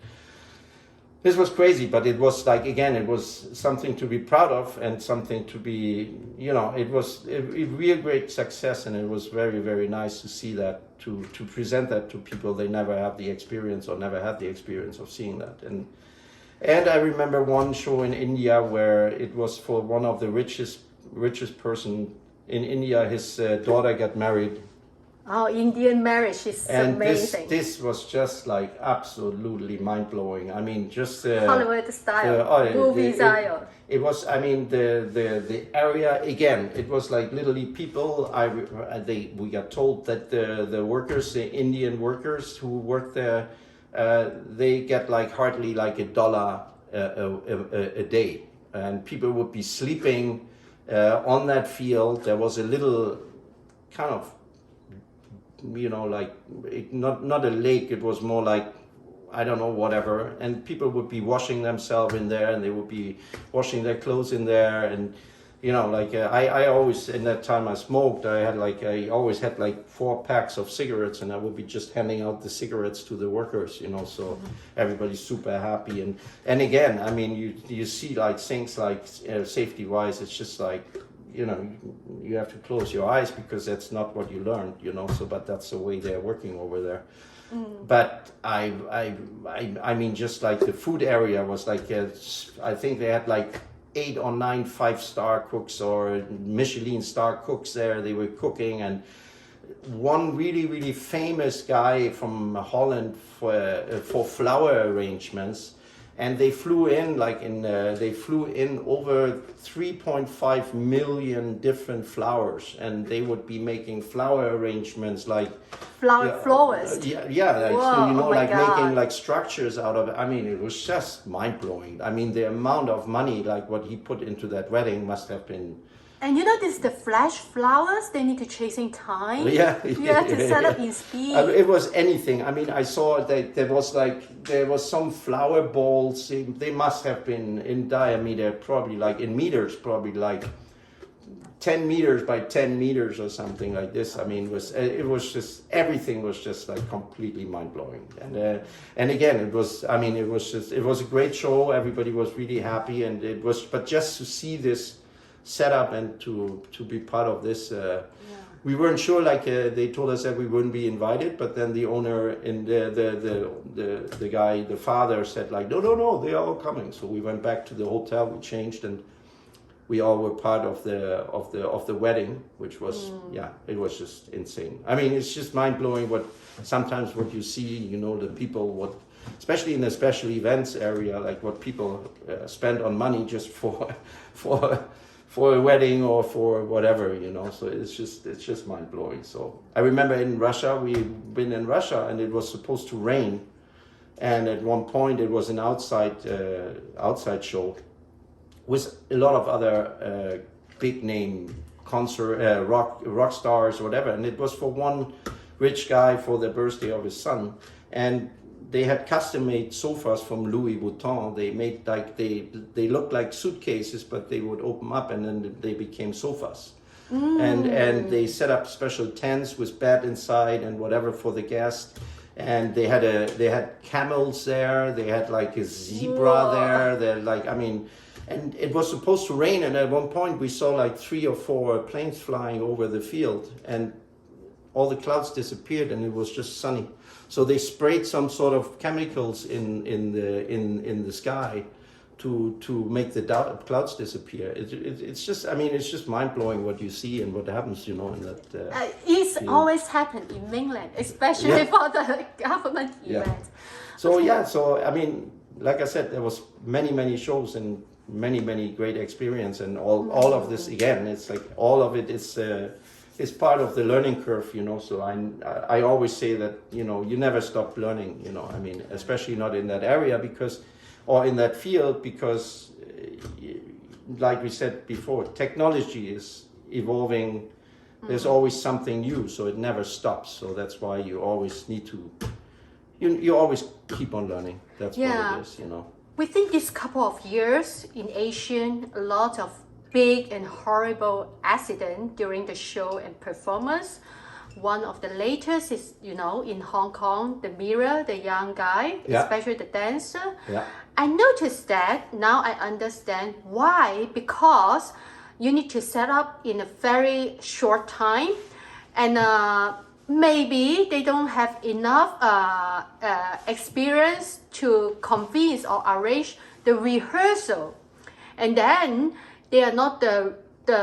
this was crazy, but it was like, again, it was something to be proud of and something to be, it was a real great success, and it was very nice to see that, to present that to people. They never have the experience or never had the experience of seeing that. And I remember one show in India where it was for one of the richest person in India. His daughter got married. Oh, Indian marriage is amazing. And this was just like absolutely mind-blowing. I mean, just Hollywood style, movie style. It was, I mean, the area, again, it was like literally people, we got told that the workers, the Indian workers who work there, they get like hardly like $1 a day. And people would be sleeping on that field. There was a little kind of, like not a lake, it was more like I don't know, whatever. And people would be washing themselves in there, and they would be washing their clothes in there. And, you know, like I always, in that time I smoked, I always had like 4 packs of cigarettes, and I would be just handing out the cigarettes to the workers, you know, so everybody's super happy. And again, I mean, you see like things like safety-wise, it's just like, you know, you have to close your eyes because that's not what you learned, you know, so, but that's the way they're working over there. But I mean, just like the food area was like, I think they had like 8 or 9 5-star cooks or Michelin star cooks there. They were cooking, and one really famous guy from Holland for flower arrangements. And they flew in over 3.5 million different flowers, and they would be making flower arrangements like flowers. Like, Whoa, so, you know, like God. making like structures out of it. I mean, it was just mind blowing. I mean, the amount of money, like what he put into that wedding, must have been. And you know, this the flash flowers, they need to chasing time. Yeah. You have to set up in speed. It was anything. I mean, I saw that there was some flower balls. They must have been in diameter, probably like in meters, probably like 10 meters by 10 meters or something like this. I mean, it was just, everything was just like completely mind blowing. And again, it was a great show. Everybody was really happy, and but just to see this set up and to be part of this, we weren't sure. Like they told us that we wouldn't be invited, but then the owner and the guy, the father, said like, no, they are all coming. So we went back to the hotel, we changed, and we all were part of the wedding, which was it was just insane. I mean, it's just mind blowing what you see, you know, the people especially in the special events area, like what people spend on money just for a wedding or for whatever, you know. So it's just mind blowing. So I remember in Russia, we've been in Russia, and it was supposed to rain, and at one point it was an outside show with a lot of other big name concert rock stars or whatever, and it was for one rich guy for the birthday of his son, and they had custom-made sofas from Louis Vuitton. They made like they looked like suitcases, but they would open up and then they became sofas. And they set up special tents with bed inside and whatever for the guests. And they had camels there. They had like a zebra there. They're like, I mean, and it was supposed to rain. And at one point we saw like 3 or 4 planes flying over the field, and all the clouds disappeared, and it was just sunny. So they sprayed some sort of chemicals in the sky to make the clouds disappear. It's just, I mean, it's just mind blowing what you see and what happens, you know, in that. It's always happened in mainland, especially for the government events. So I mean, like I said, there was many shows and many great experience, and all of this again. It's like all of it is part of the learning curve, you know. So I always say that, you know, you never stop learning, you know. I mean, especially not in that area or in that field, because like we said before, technology is evolving. There's always something new, so it never stops. So that's why you always need to, you always keep on learning. That's what it is, you know. Within this couple of years in Asia, a lot of big and horrible accident during the show and performance. One of the latest is, you know, in Hong Kong, the Mirror, the young guy, especially the dancer. I noticed that, now I understand why, because you need to set up in a very short time, and maybe they don't have enough experience to convince or arrange the rehearsal. And then they are not the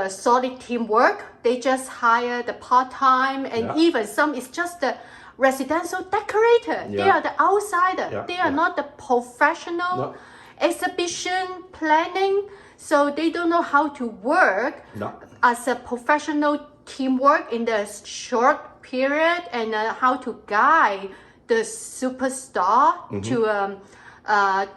solid teamwork. They just hire the part-time, and even some is just the residential decorator. They are the outsider. They are not the professional exhibition planning. So they don't know how to work as a professional teamwork in the short period, and how to guide the superstar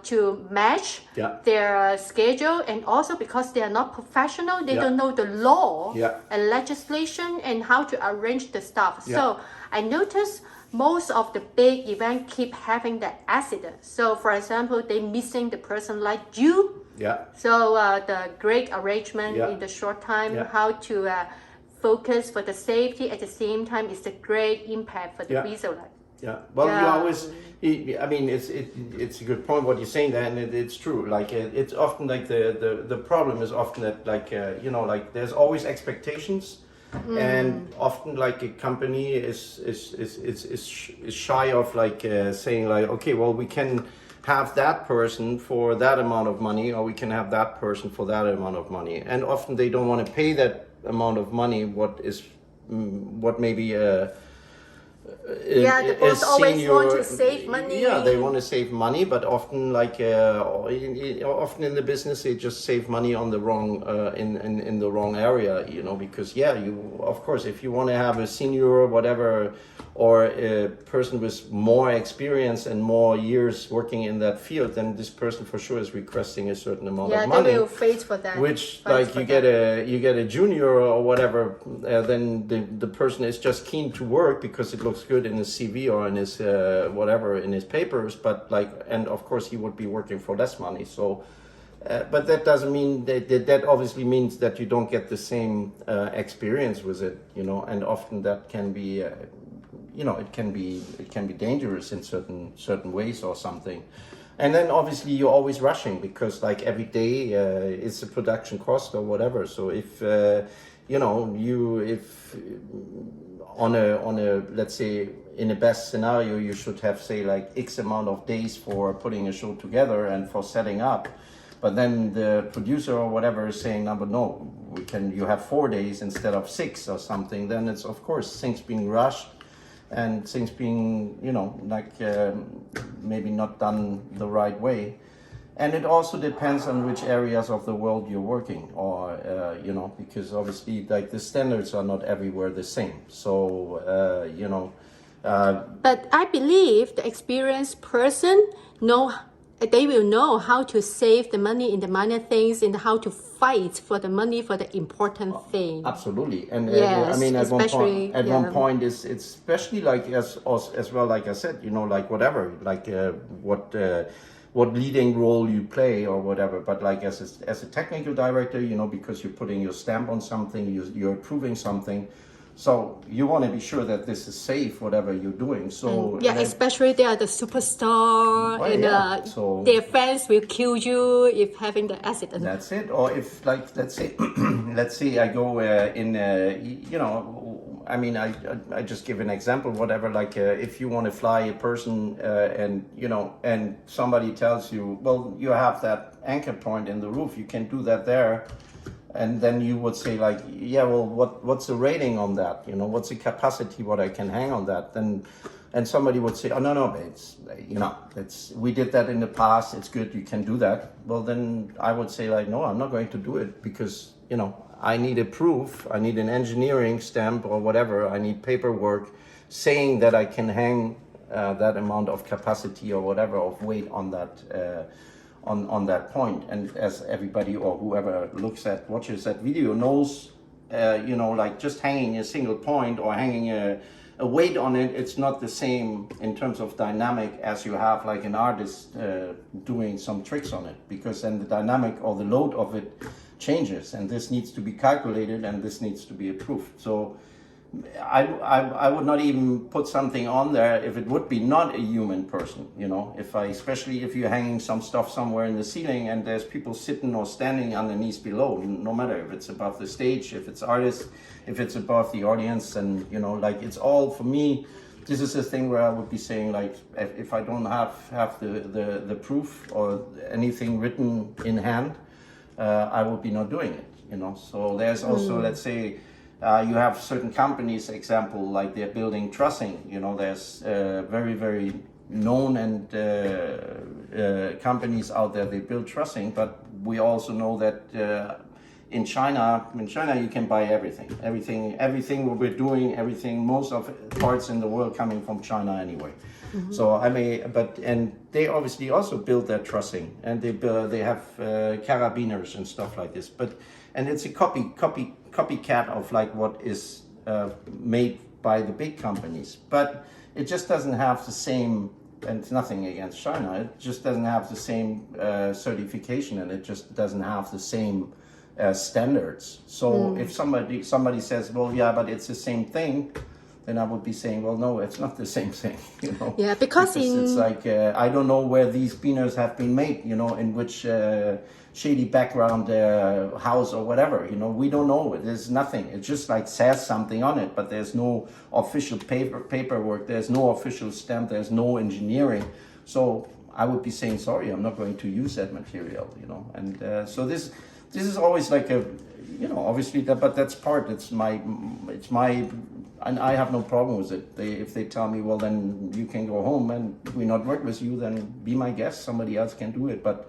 to match their schedule. And also because they are not professional, they don't know the law and legislation and how to arrange the stuff. So I noticed most of the big events keep having the accident. So, for example, they missing the person like you. Yeah. So the great arrangement Yeah. in the short time, Yeah. how to focus for the safety at the same time is the great impact for the Yeah. result. Yeah. Well, Yeah. you always. I mean, it's a good point what you're saying there, and it's true. Like it's often like the problem is often that like like there's always expectations. And often, like a company is shy of like saying like, okay, well, we can have that person for that amount of money, or we can have that person for that amount of money. And often they don't want to pay that amount of money. What maybe The boss always want to save money. Yeah, they want to save money, but often like often in the business they just save money on the wrong in the wrong area, because you of course if you want to have a senior or whatever, or a person with more experience and more years working in that field, then this person for sure is requesting a certain amount of money. They will fight for that. Which like you get a junior or whatever, then the person is just keen to work because it looks good in his CV or in his whatever in his papers, but like, and of course he would be working for less money. So, but that doesn't mean that obviously means that you don't get the same experience with it, and often that can be. It can be dangerous in certain ways or something. And then obviously you're always rushing because like every day it's a production cost or whatever. So if if on a let's say in a best scenario you should have say like X amount of days for putting a show together and for setting up, but then the producer or whatever is saying, no, but no, you have 4 days instead of 6 or something, then it's of course things being rushed. And things being, maybe not done the right way. And it also depends on which areas of the world you're working, or, because obviously, like, the standards are not everywhere the same. So, But I believe the experienced person they will know how to save the money in the minor things and how to fight for the money for the important thing. Absolutely, and yes, I mean at one point it's especially like as well, like I said, like whatever, like what leading role you play or whatever. But like as a technical director, because you're putting your stamp on something, you're approving something. So you want to be sure that this is safe, whatever you're doing. So especially they are the superstar, and their fans will kill you if having the accident. That's it. Or if, like, let's say I go I mean, I just give an example, whatever. Like, if you want to fly a person, and somebody tells you, well, you have that anchor point in the roof, you can do that there. And then you would say like, yeah, well, what's the rating on that? What's the capacity, what I can hang on that? And somebody would say, oh, no, we did that in the past. It's good. You can do that. Well, then I would say like, no, I'm not going to do it because, I need a proof. I need an engineering stamp or whatever. I need paperwork saying that I can hang that amount of capacity or whatever of weight on that on that point. And as everybody or whoever watches that video knows, like just hanging a single point or hanging a weight on it, it's not the same in terms of dynamic as you have like an artist doing some tricks on it, because then the dynamic or the load of it changes, and this needs to be calculated and this needs to be approved. So I would not even put something on there if it would be not a human person, especially if you're hanging some stuff somewhere in the ceiling and there's people sitting or standing underneath below, no matter if it's above the stage, if it's artists, if it's above the audience, and like it's all, for me, this is the thing where I would be saying like, if I don't have the proof or anything written in hand, I would be not doing it, so there's also, let's say, you have certain companies, example, like they're building trussing. There's very, very known and companies out there, they build trussing, but we also know that in China you can buy everything what we're doing, most of parts in the world coming from China anyway. Mm-hmm. So and they obviously also build their trussing, and they have carabiners and stuff like this, and it's a copycat of like what is made by the big companies. But it just doesn't have the same, and it's nothing against China, it just doesn't have the same certification, and it just doesn't have the same standards. So if somebody says, well, yeah, but it's the same thing, then I would be saying, well, no, it's not the same thing, you know. Yeah, because it's like, I don't know where these beaners have been made, you know, in which shady background house or whatever, you know, we don't know. There's nothing. It just like says something on it, but there's no official paperwork, there's no official stamp, there's no engineering. So I would be saying, sorry, I'm not going to use that material, you know. And so this is always like a, you know, obviously that, but that's part, it's my, and I have no problem with it. If they tell me, well, then you can go home and we not work with you, then be my guest, somebody else can do it. But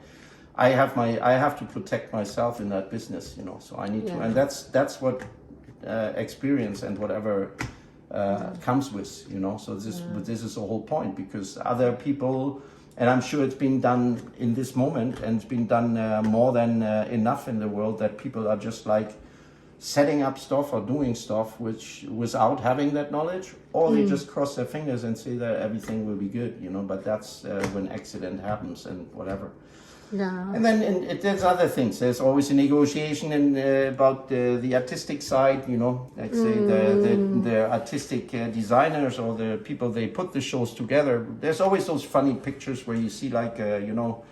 I have to protect myself in that business, you know, so I need to, and that's what experience and whatever comes with, you know, so this is the whole point, because other people, and I'm sure it's been done in this moment, and it's been done more than enough in the world, that people are just like setting up stuff or doing stuff which without having that knowledge, or they just cross their fingers and say that everything will be good, you know, but that's when accident happens and whatever. Yeah. And then there's other things. There's always a negotiation about the artistic side, you know, like say the artistic designers or the people they put the shows together. There's always those funny pictures where you see like, you know,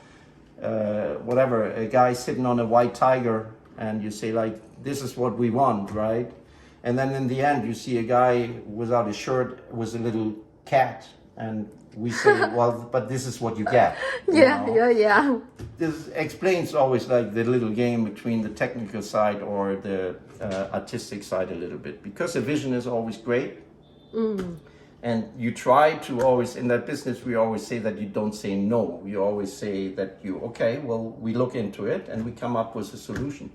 whatever, a guy sitting on a white tiger, and you say like, this is what we want, right? And then in the end, you see a guy without a shirt with a little cat, and we say, well, but this is what you get. Yeah. This explains always like the little game between the technical side or the artistic side a little bit, because the vision is always great. And you try to always, in that business, we always say that you don't say no. You always say that okay, well, we look into it and we come up with a solution.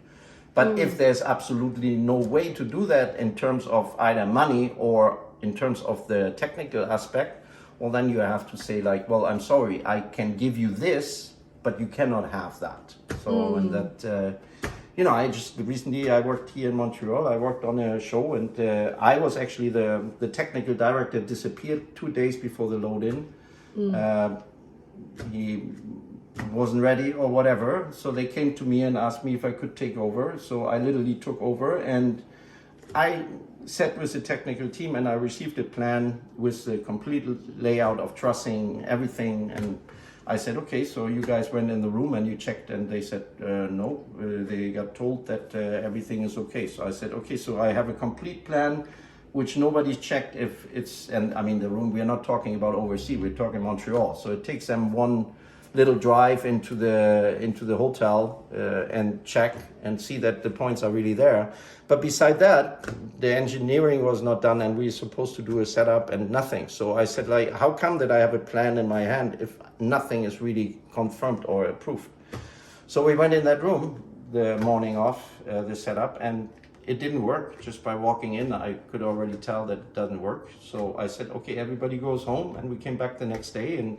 But if there's absolutely no way to do that in terms of either money or in terms of the technical aspect, well, then you have to say like, well, I'm sorry, I can give you this, but you cannot have that. So, and that, you know, I just recently, I worked here in Montreal, I worked on a show, and I was actually the technical director, disappeared 2 days before the load-in. He wasn't ready or whatever, so they came to me and asked me if I could take over. So I literally took over, and I sat with the technical team, and I received a plan with the complete layout of trussing, everything, and I said, okay, so you guys went in the room and you checked, and they said, no, they got told that everything is okay. So I said, okay, so I have a complete plan, which nobody checked if it's, and I mean the room, we are not talking about overseas, we're talking Montreal. So it takes them one little drive into the hotel and check and see that the points are really there. But beside that, the engineering was not done, and we were supposed to do a setup and nothing. So I said, like, how come that I have a plan in my hand if nothing is really confirmed or approved? So we went in that room the morning of the setup, and it didn't work. Just by walking in, I could already tell that it doesn't work. So I said, okay, everybody goes home, and we came back the next day, and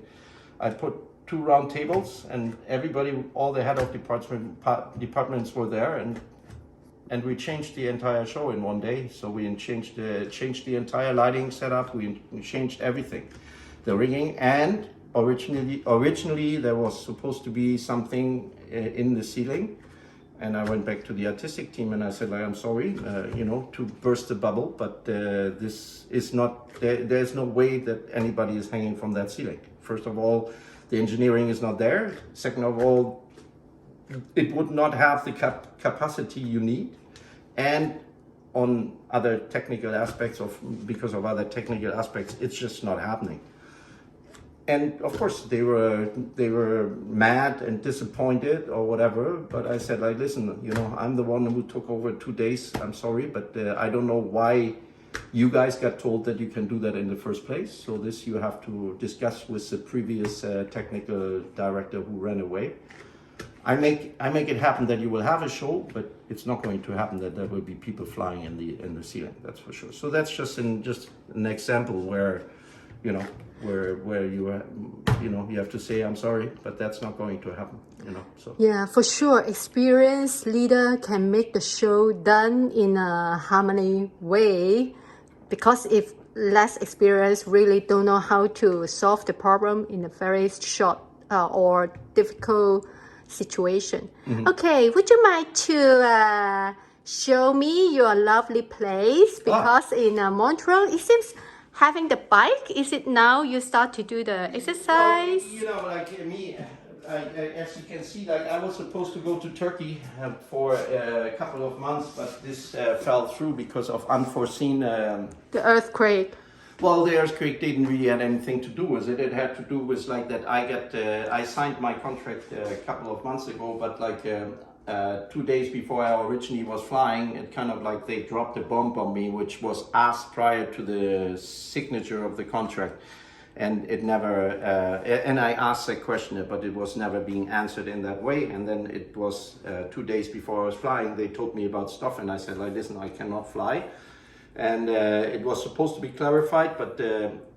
I put 2 round tables, and everybody, all the head of departments were there, and we changed the entire show in 1 day. So we changed the entire lighting setup. We changed everything, the rigging, and originally there was supposed to be something in the ceiling. And I went back to the artistic team and I said, like, I'm sorry, you know, to burst the bubble, but this is not, there's no way that anybody is hanging from that ceiling. First of all, the engineering is not there. Second of all, it would not have the capacity you need. And on other technical aspects, because of other technical aspects, it's just not happening. And of course they were mad and disappointed or whatever, but I said, like, listen, you know, I'm the one who took over 2 days. I'm sorry, but I don't know why you guys got told that you can do that in the first place. So this you have to discuss with the previous technical director who ran away. I make it happen that you will have a show, but it's not going to happen that there will be people flying in the ceiling. That's for sure. So that's just an example where, you know, where you have to say, I'm sorry, but that's not going to happen, you know. So yeah, for sure, experienced leader can make the show done in a harmony way, because if less experienced really don't know how to solve the problem in a very short or difficult situation. Okay, would you mind to show me your lovely place? Because in Montreal, it seems having the bike, is it now you start to do the exercise? Well, like me, as you can see, like I was supposed to go to Turkey for a couple of months, but this fell through because of unforeseen... The earthquake. Well, the earthquake didn't really have anything to do with it. It had to do with like that I signed my contract a couple of months ago, but like 2 days before I originally was flying, it kind of like they dropped a bomb on me, which was asked prior to the signature of the contract. And it never, and I asked a question, but it was never being answered in that way. And then it was 2 days before I was flying, they told me about stuff, and I said, like, listen, I cannot fly. And it was supposed to be clarified, but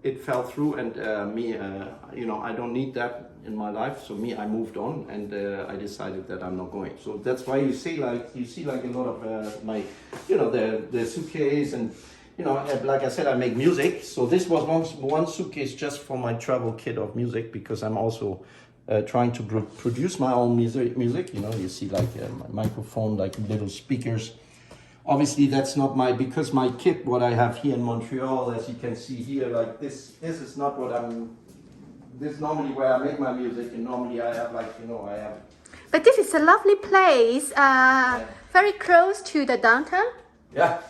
it fell through, and I don't need that in my life. So I moved on, and I decided that I'm not going. So that's why you see like a lot of my, the suitcase and. Like I said, I make music. So this was one suitcase just for my travel kit of music, because I'm also trying to produce my own music. You see like my microphone, like little speakers. Obviously, that's not because my kit, what I have here in Montreal, as you can see here, like this is not what this is normally where I make my music. And normally I have But this is a lovely place, very close to the downtown. Yeah.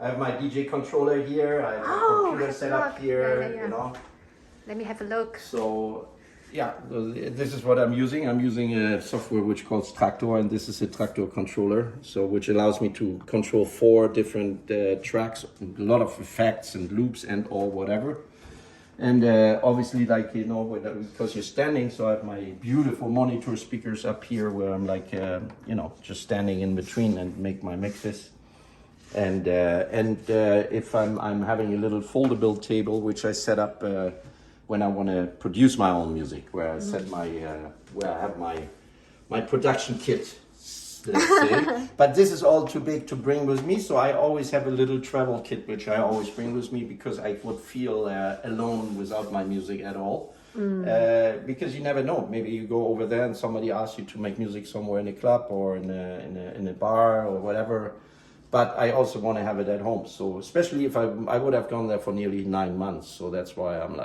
I have my DJ controller here. I have a computer set up here, Yeah. Let me have a look. So, this is what I'm using. I'm using a software which calls Traktor, and this is a Traktor controller, so which allows me to control 4 different tracks, a lot of effects and loops and or whatever. And obviously, because you're standing, so I have my beautiful monitor speakers up here where I'm just standing in between and make my mixes. And if I'm having a little foldable table, which I set up when I want to produce my own music, where I set where I have my production kit. But this is all too big to bring with me, so I always have a little travel kit, which I always bring with me, because I would feel alone without my music at all. Because you never know. Maybe you go over there and somebody asks you to make music somewhere in a club or in a bar or whatever. But I also want to have it at home. So especially if I would have gone there for nearly 9 months. So that's why I'm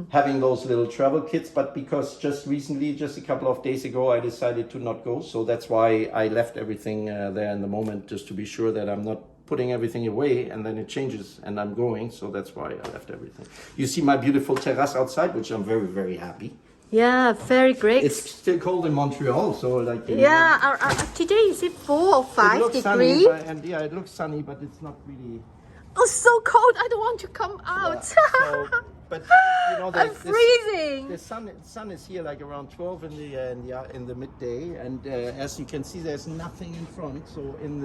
having those little travel kits. But because just a couple of days ago, I decided to not go. So that's why I left everything there in the moment, just to be sure that I'm not putting everything away and then it changes and I'm going. So that's why I left everything. You see my beautiful terrace outside, which I'm very, very happy. Yeah, very great. It's still cold in Montreal, so today is it 4 or 5 degrees? Sunny, it looks sunny, but it's not really. Oh, so cold! I don't want to come out. I'm freezing. The sun is here like around 12 in the midday, and as you can see, there's nothing in front. So in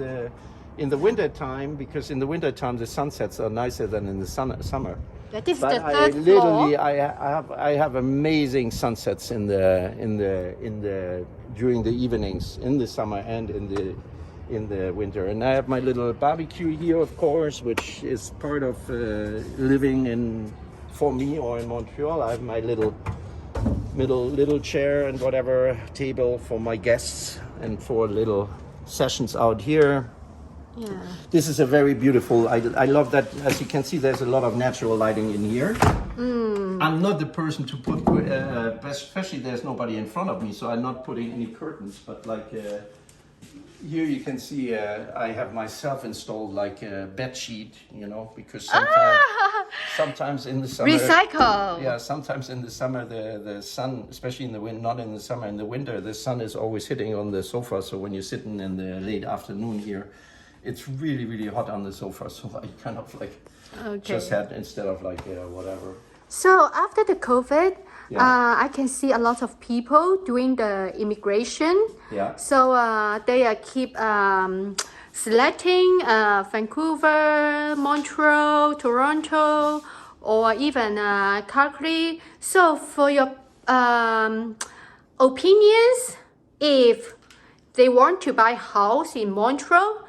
the winter time, because in the winter time the sunsets are nicer than in the summer. This is the third floor. I have amazing sunsets during the evenings in the summer and in the winter. And I have my little barbecue here, of course, which is part of living for me or in Montreal. I have my little chair and whatever table for my guests and for little sessions out here. Yeah. This is a very beautiful, I love that, as you can see, there's a lot of natural lighting in here. I'm not the person to put, especially there's nobody in front of me, so I'm not putting any curtains, but here you can see I have myself installed like a bed sheet, because sometimes in the summer... Recycle! Yeah, sometimes in the summer the sun, especially in the winter, not in the summer, in the winter, the sun is always hitting on the sofa, so when you're sitting in the late afternoon here, it's really, really hot on the sofa, so I kind of just had instead of whatever. So after the COVID, I can see a lot of people doing the immigration. Yeah. So they keep selecting Vancouver, Montreal, Toronto, or even Calgary. So for your opinions, if they want to buy a house in Montreal,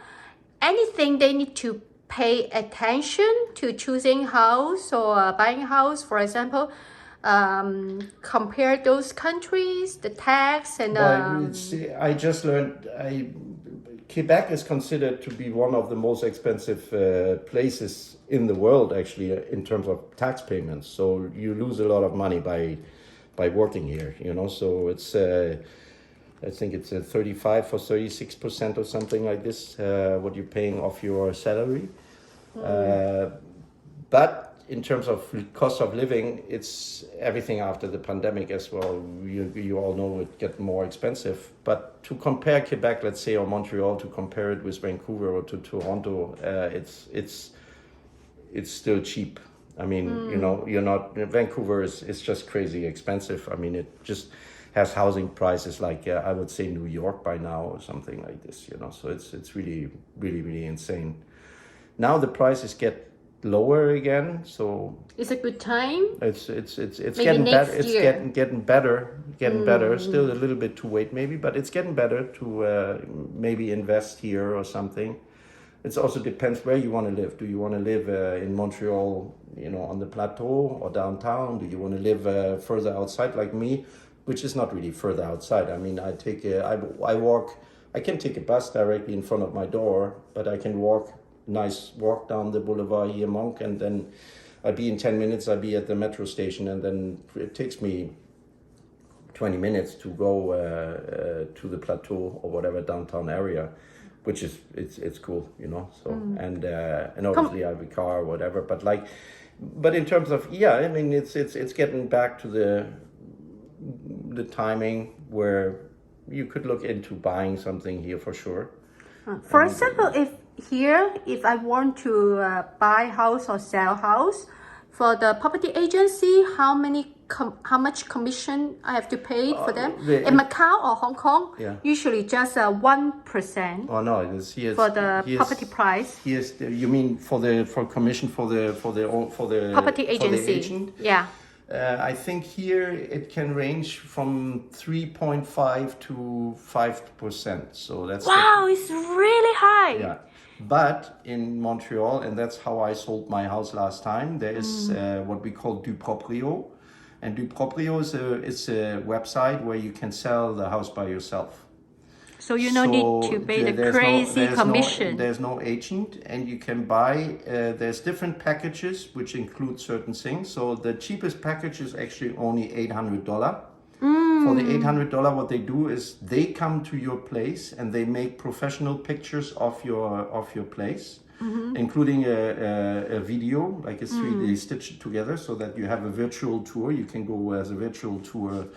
anything they need to pay attention to choosing house or buying house, for example, compare those countries, the tax and I just learned Quebec is considered to be one of the most expensive places in the world, actually, in terms of tax payments. So you lose a lot of money by working here, you know. So it's I think it's 35 or 36% or something like this, what you're paying off your salary. But in terms of cost of living, it's everything after the pandemic as well. You all know it get more expensive. But to compare Quebec, let's say, or Montreal, to compare it with Vancouver or to Toronto, it's still cheap. I mean, you know, Vancouver is just crazy expensive. I mean, it just has housing prices like I would say New York by now or something like this, you know. So it's really, really, really insane. Now the prices get lower again, so it's a good time. It's maybe getting better. next It's year. getting better. Still a little bit to wait maybe, but it's getting better to maybe invest here or something. It also depends where you want to live. Do you want to live in Montreal, you know, on the plateau or downtown? Do you want to live further outside like me, which is not really further outside? I mean, I can take a bus directly in front of my door, but I can walk down the boulevard here, Monk, and then I'd be in 10 minutes, I'd be at the metro station, and then it takes me 20 minutes to go to the plateau or whatever downtown area, which is it's cool, you know. So and obviously I have a car or whatever, but in terms of I mean it's getting back to the timing where you could look into buying something here for sure. For example, if I want to buy house or sell house, for the property agency, how much commission I have to pay for them? In Macau or Hong Kong, usually just 1%. Oh no, here's for the property price. You mean for commission for the property agency? For the agent? Yeah. I think here it can range from 3.5 to 5%. So that's it's really high. Yeah. But in Montreal, and that's how I sold my house last time, there is what we call du proprio. And du proprio is a website where you can sell the house by yourself. So you don't need to pay the crazy commission. There's no agent, and you can buy, there's different packages which include certain things. So the cheapest package is actually only $800. For the $800, what they do is they come to your place and they make professional pictures of your place, including a video, like a 3D stitched together, so that you have a virtual tour. You can go as a virtual tour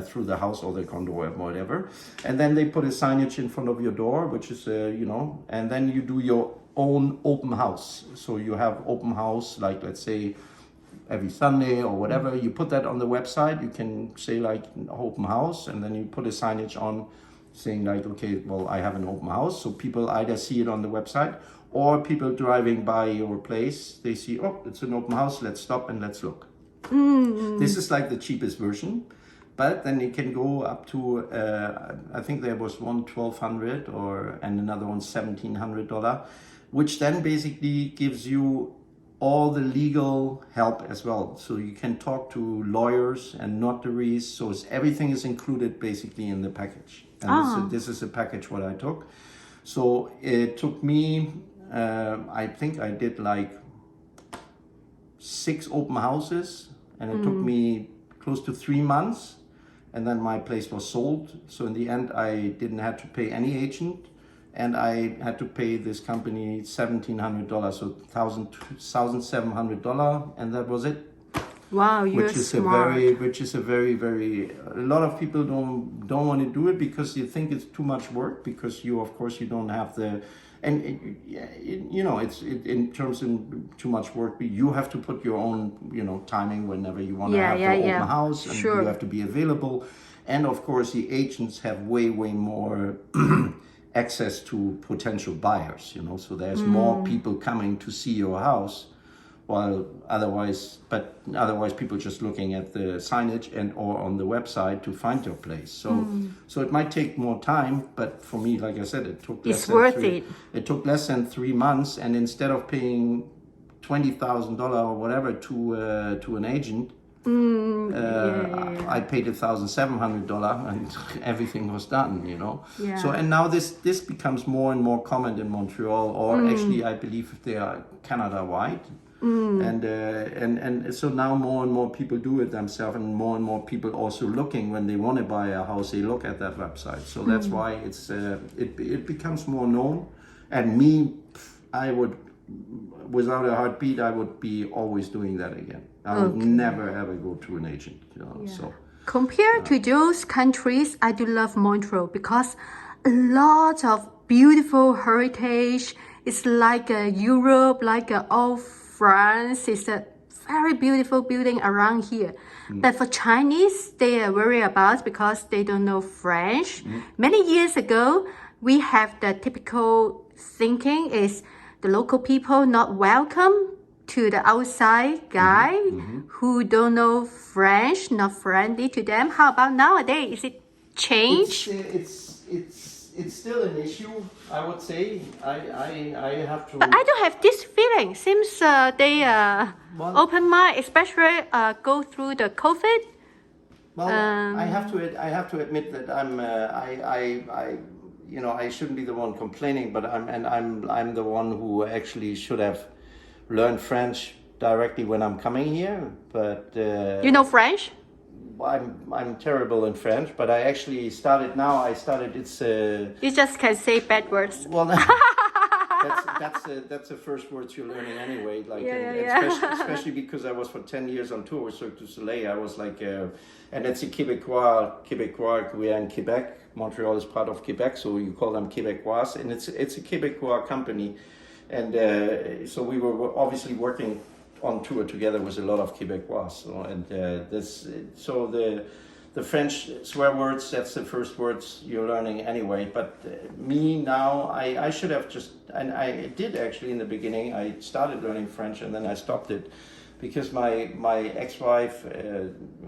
through the house or the condo or whatever. And then they put a signage in front of your door, which is, and then you do your own open house. So you have open house, like let's say every Sunday or whatever. You put that on the website. You can say like open house, and then you put a signage on saying like, okay, well, I have an open house. So people either see it on the website, or people driving by your place, they see, oh, it's an open house, let's stop and let's look. This is like the cheapest version. But then it can go up to, I think there was one $1,200 and another one $1,700, which then basically gives you all the legal help as well. So you can talk to lawyers and notaries. So everything is included basically in the package. And this is a package what I took. So it took me, I think I did like 6 open houses, and it took me close to 3 months. And then my place was sold. So in the end, I didn't have to pay any agent, and I had to pay this company $1,700, so $1,700, and that was it. Wow, you're smart. Which is a very, very. A lot of people don't want to do it because you think it's too much work, because you don't have the. And it's in terms of too much work. You have to put your own, timing whenever you want to have the open house, and you have to be available. And of course, the agents have way more access to potential buyers. So there's more people coming to see your house, while otherwise people just looking at the signage and or on the website to find your place. So it might take more time, but for me, like I said, it took it took less than 3 months, and instead of paying $20,000 or whatever to an agent, I paid $1,700 and everything was done, you know. So and now this becomes more and more common in Montreal, or actually I believe they are Canada-wide. And so now more and more people do it themselves, and more people also looking when they want to buy a house, they look at that website. So that's why it becomes more known. And me, I would, without a heartbeat, I would be always doing that again. I would never ever go to an agent, you know. So compared to those countries, I do love Montreal because a lot of beautiful heritage. It's like Europe, like old France. It's a very beautiful building around here. But for Chinese, they are worried about because they don't know French. Many years ago, we have the typical thinking is the local people not welcome to the outside guy who don't know French, not friendly to them. How about nowadays? Is it changed? It's still an issue, I would say. I have to. But I don't have this feeling. Seems they open mind, especially go through the COVID. Well, I have to admit that I shouldn't be the one complaining, but I'm the one who actually should have learned French directly when I'm coming here. But you know French? I'm terrible in French, but I actually started now. It's you just can say bad words. Well, that's the first words you're learning anyway. Like, especially because I was for 10 years on tour with Cirque du Soleil. I was like, and it's a Québécois. We are in Quebec. Montreal is part of Quebec, so you call them Québécois, and it's a Québécois company, and so we were obviously working on tour together with a lot of Québécois. So the French swear words, that's the first words you're learning anyway. But me now, I should have just, and I did actually in the beginning, I started learning French and then I stopped it because my ex-wife,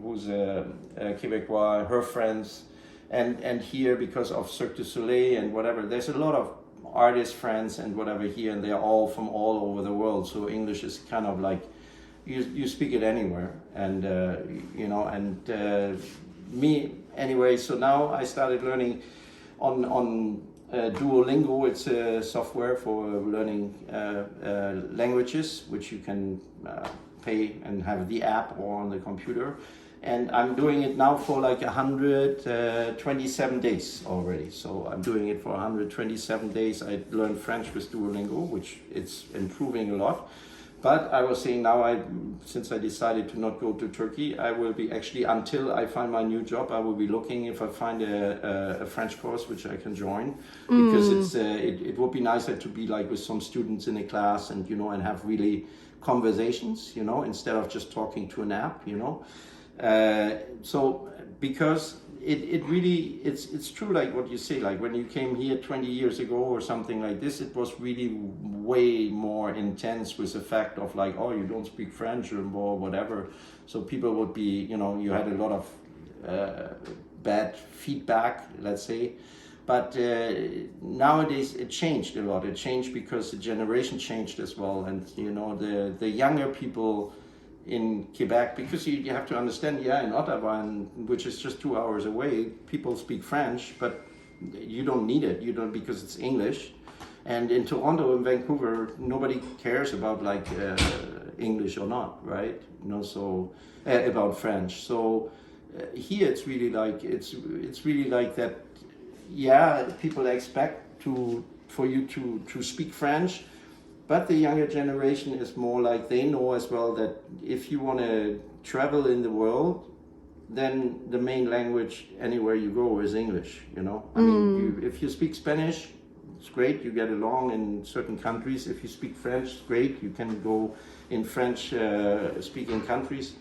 who's a Québécois, her friends, and here because of Cirque du Soleil and whatever, there's a lot of artist friends and whatever here, and they're all from all over the world, so English is kind of like you speak it anywhere, and me anyway. So now I started learning on Duolingo. It's a software for learning languages, which you can pay and have the app or on the computer. And I'm doing it now for like 127 days already. So I'm doing it for 127 days. I learned French with Duolingo, which it's improving a lot. But I was saying now, since I decided to not go to Turkey, I will be actually, until I find my new job, I will be looking if I find a French course which I can join. Because it would be nicer to be like with some students in a class and, and have really conversations, instead of just talking to an app, So because it really, it's true like what you say, like when you came here 20 years ago or something like this, it was really way more intense with the fact of like, oh, you don't speak French or whatever. So people would be, you had a lot of bad feedback, let's say. But nowadays it changed a lot. It changed because the generation changed as well. And, the younger people in Quebec, because you have to understand, in Ottawa, which is just 2 hours away, people speak French, but you don't need it. You don't, because it's English. And in Toronto and Vancouver, nobody cares about like English or not, right? So about French. So here it's really like that. Yeah, people expect for you to speak French. But the younger generation is more like, they know as well that if you want to travel in the world, then the main language anywhere you go is English, I mean, if you speak Spanish, it's great, you get along in certain countries. If you speak French, it's great, you can go in French speaking countries.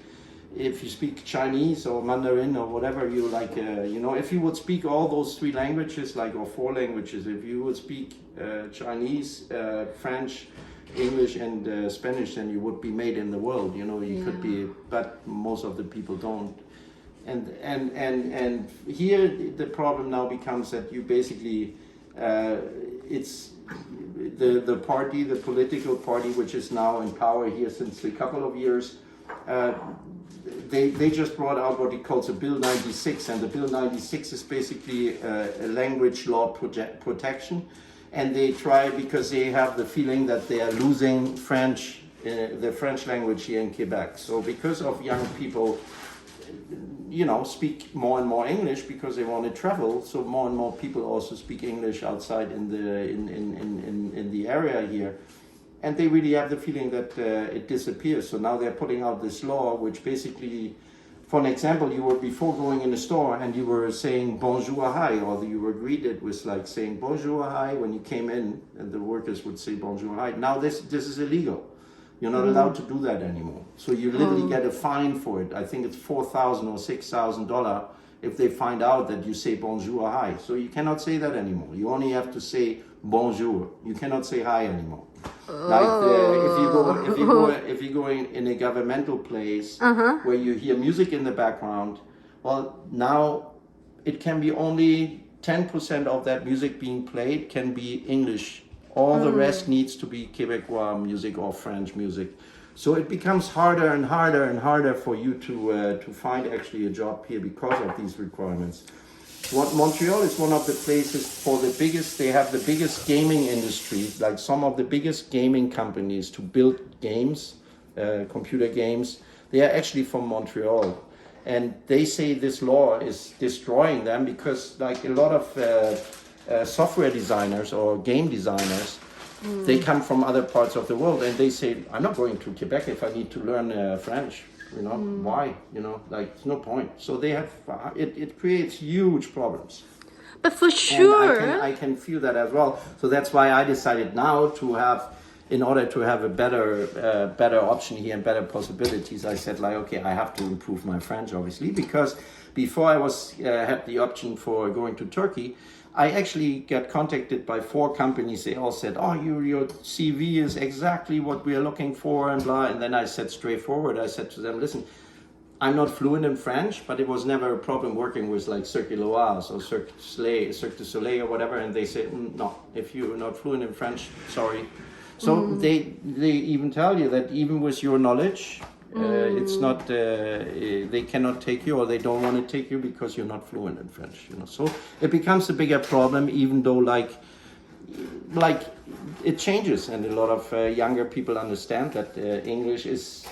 If you speak Chinese or Mandarin or whatever, you like, if you would speak all those 3 languages, like, or 4 languages, if you would speak Chinese, French, English and Spanish, then you would be made in the world. You know, you could be, but most of the people don't. And here the problem now becomes that you basically, it's the party, the political party, which is now in power here since a couple of years. They just brought out what he calls a Bill 96, and the Bill 96 is basically a language law protection, and they try because they have the feeling that they are losing French, the French language here in Quebec. So because of young people, you know, speak more and more English because they want to travel. So more and more people also speak English outside in the area here. And they really have the feeling that it disappears. So now they're putting out this law, which basically, for an example, you were before going in a store and you were saying bonjour, hi, or you were greeted with like saying bonjour, hi when you came in, and the workers would say bonjour, hi. Now this is illegal. You're not allowed to do that anymore. So you literally get a fine for it. I think it's $4,000 or $6,000 if they find out that you say bonjour, hi. So you cannot say that anymore. You only have to say bonjour. You cannot say hi anymore. Like if you go in a governmental place where you hear music in the background, well, now it can be only 10% of that music being played can be English. All the rest needs to be Quebecois music or French music. So it becomes harder and harder and harder for you to find actually a job here because of these requirements. Montreal is one of the places for the biggest, they have the biggest gaming industry, like some of the biggest gaming companies to build games, computer games. They are actually from Montreal. And they say this law is destroying them because like a lot of software designers or game designers, they come from other parts of the world and they say, I'm not going to Quebec if I need to learn French. You know, why? You know, like, no point. So they have, it creates huge problems. But for sure. And I can feel that as well. So that's why I decided now to have, in order to have a better option here and better possibilities, I said like, okay, I have to improve my French, obviously, because before I had the option for going to Turkey, I actually got contacted by 4 companies. They all said, oh, your CV is exactly what we are looking for and blah. And then I said straightforward, I said to them, listen, I'm not fluent in French, but it was never a problem working with like Cirque d'Oise or Cirque du Soleil or whatever. And they said, no, if you're not fluent in French, sorry. So they even tell you that even with your knowledge, it's not, they cannot take you or they don't want to take you because you're not fluent in French, you know. So it becomes a bigger problem, even though like it changes and a lot of younger people understand that English is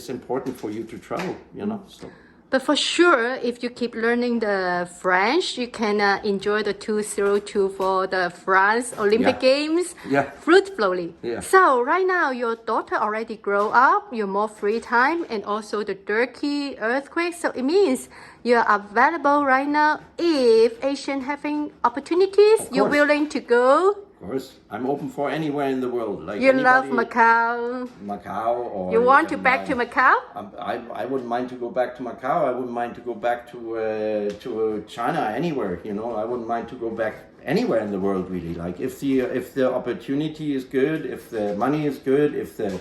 important for you to travel, you know. So. But for sure, if you keep learning the French, you can enjoy the 2024 for the France Olympic Games fruitfully. Yeah. So right now, your daughter already grow up, you're more free time, and also the Turkey earthquake. So it means you're available right now. If Asian having opportunities, you're willing to go. Of course, I'm open for anywhere in the world. Like you love Macau. Macau, or you want to back to Macau? I wouldn't mind to go back to Macau. I wouldn't mind to go back to China, anywhere. You know, I wouldn't mind to go back anywhere in the world, really. Like if the opportunity is good, if the money is good, if the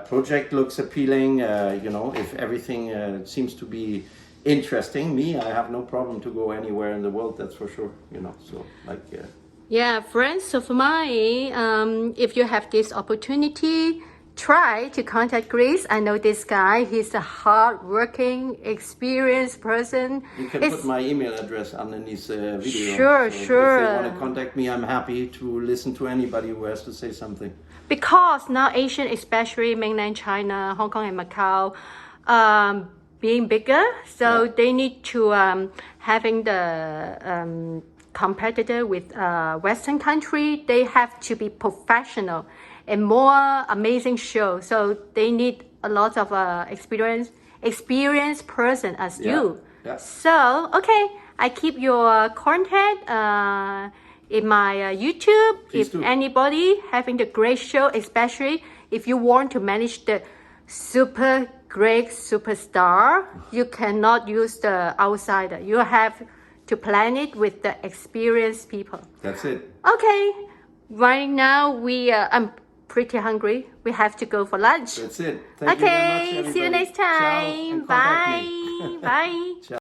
project looks appealing, you know, if everything seems to be interesting, I have no problem to go anywhere in the world. That's for sure. You know, so like. Yeah, friends, so for mine, if you have this opportunity, try to contact Chris. I know this guy, he's a hard-working, experienced person. You can put my email address underneath the video. Sure. If they want to contact me, I'm happy to listen to anybody who has to say something. Because now Asian, especially mainland China, Hong Kong and Macau, being bigger, so they need to having the competitor with Western country, they have to be professional and more amazing show. So they need a lot of experienced person as you. Yeah. So okay, I keep your contact in my YouTube. Please if do. Anybody having the great show, especially if you want to manage the super great superstar, you cannot use the outsider. You have to plan it with the experienced people. That's it. Okay, right now pretty hungry. We have to go for lunch. That's it. Thank you very much, Okay, see you everybody. next time. Ciao, and contact me. Bye. Bye. Ciao.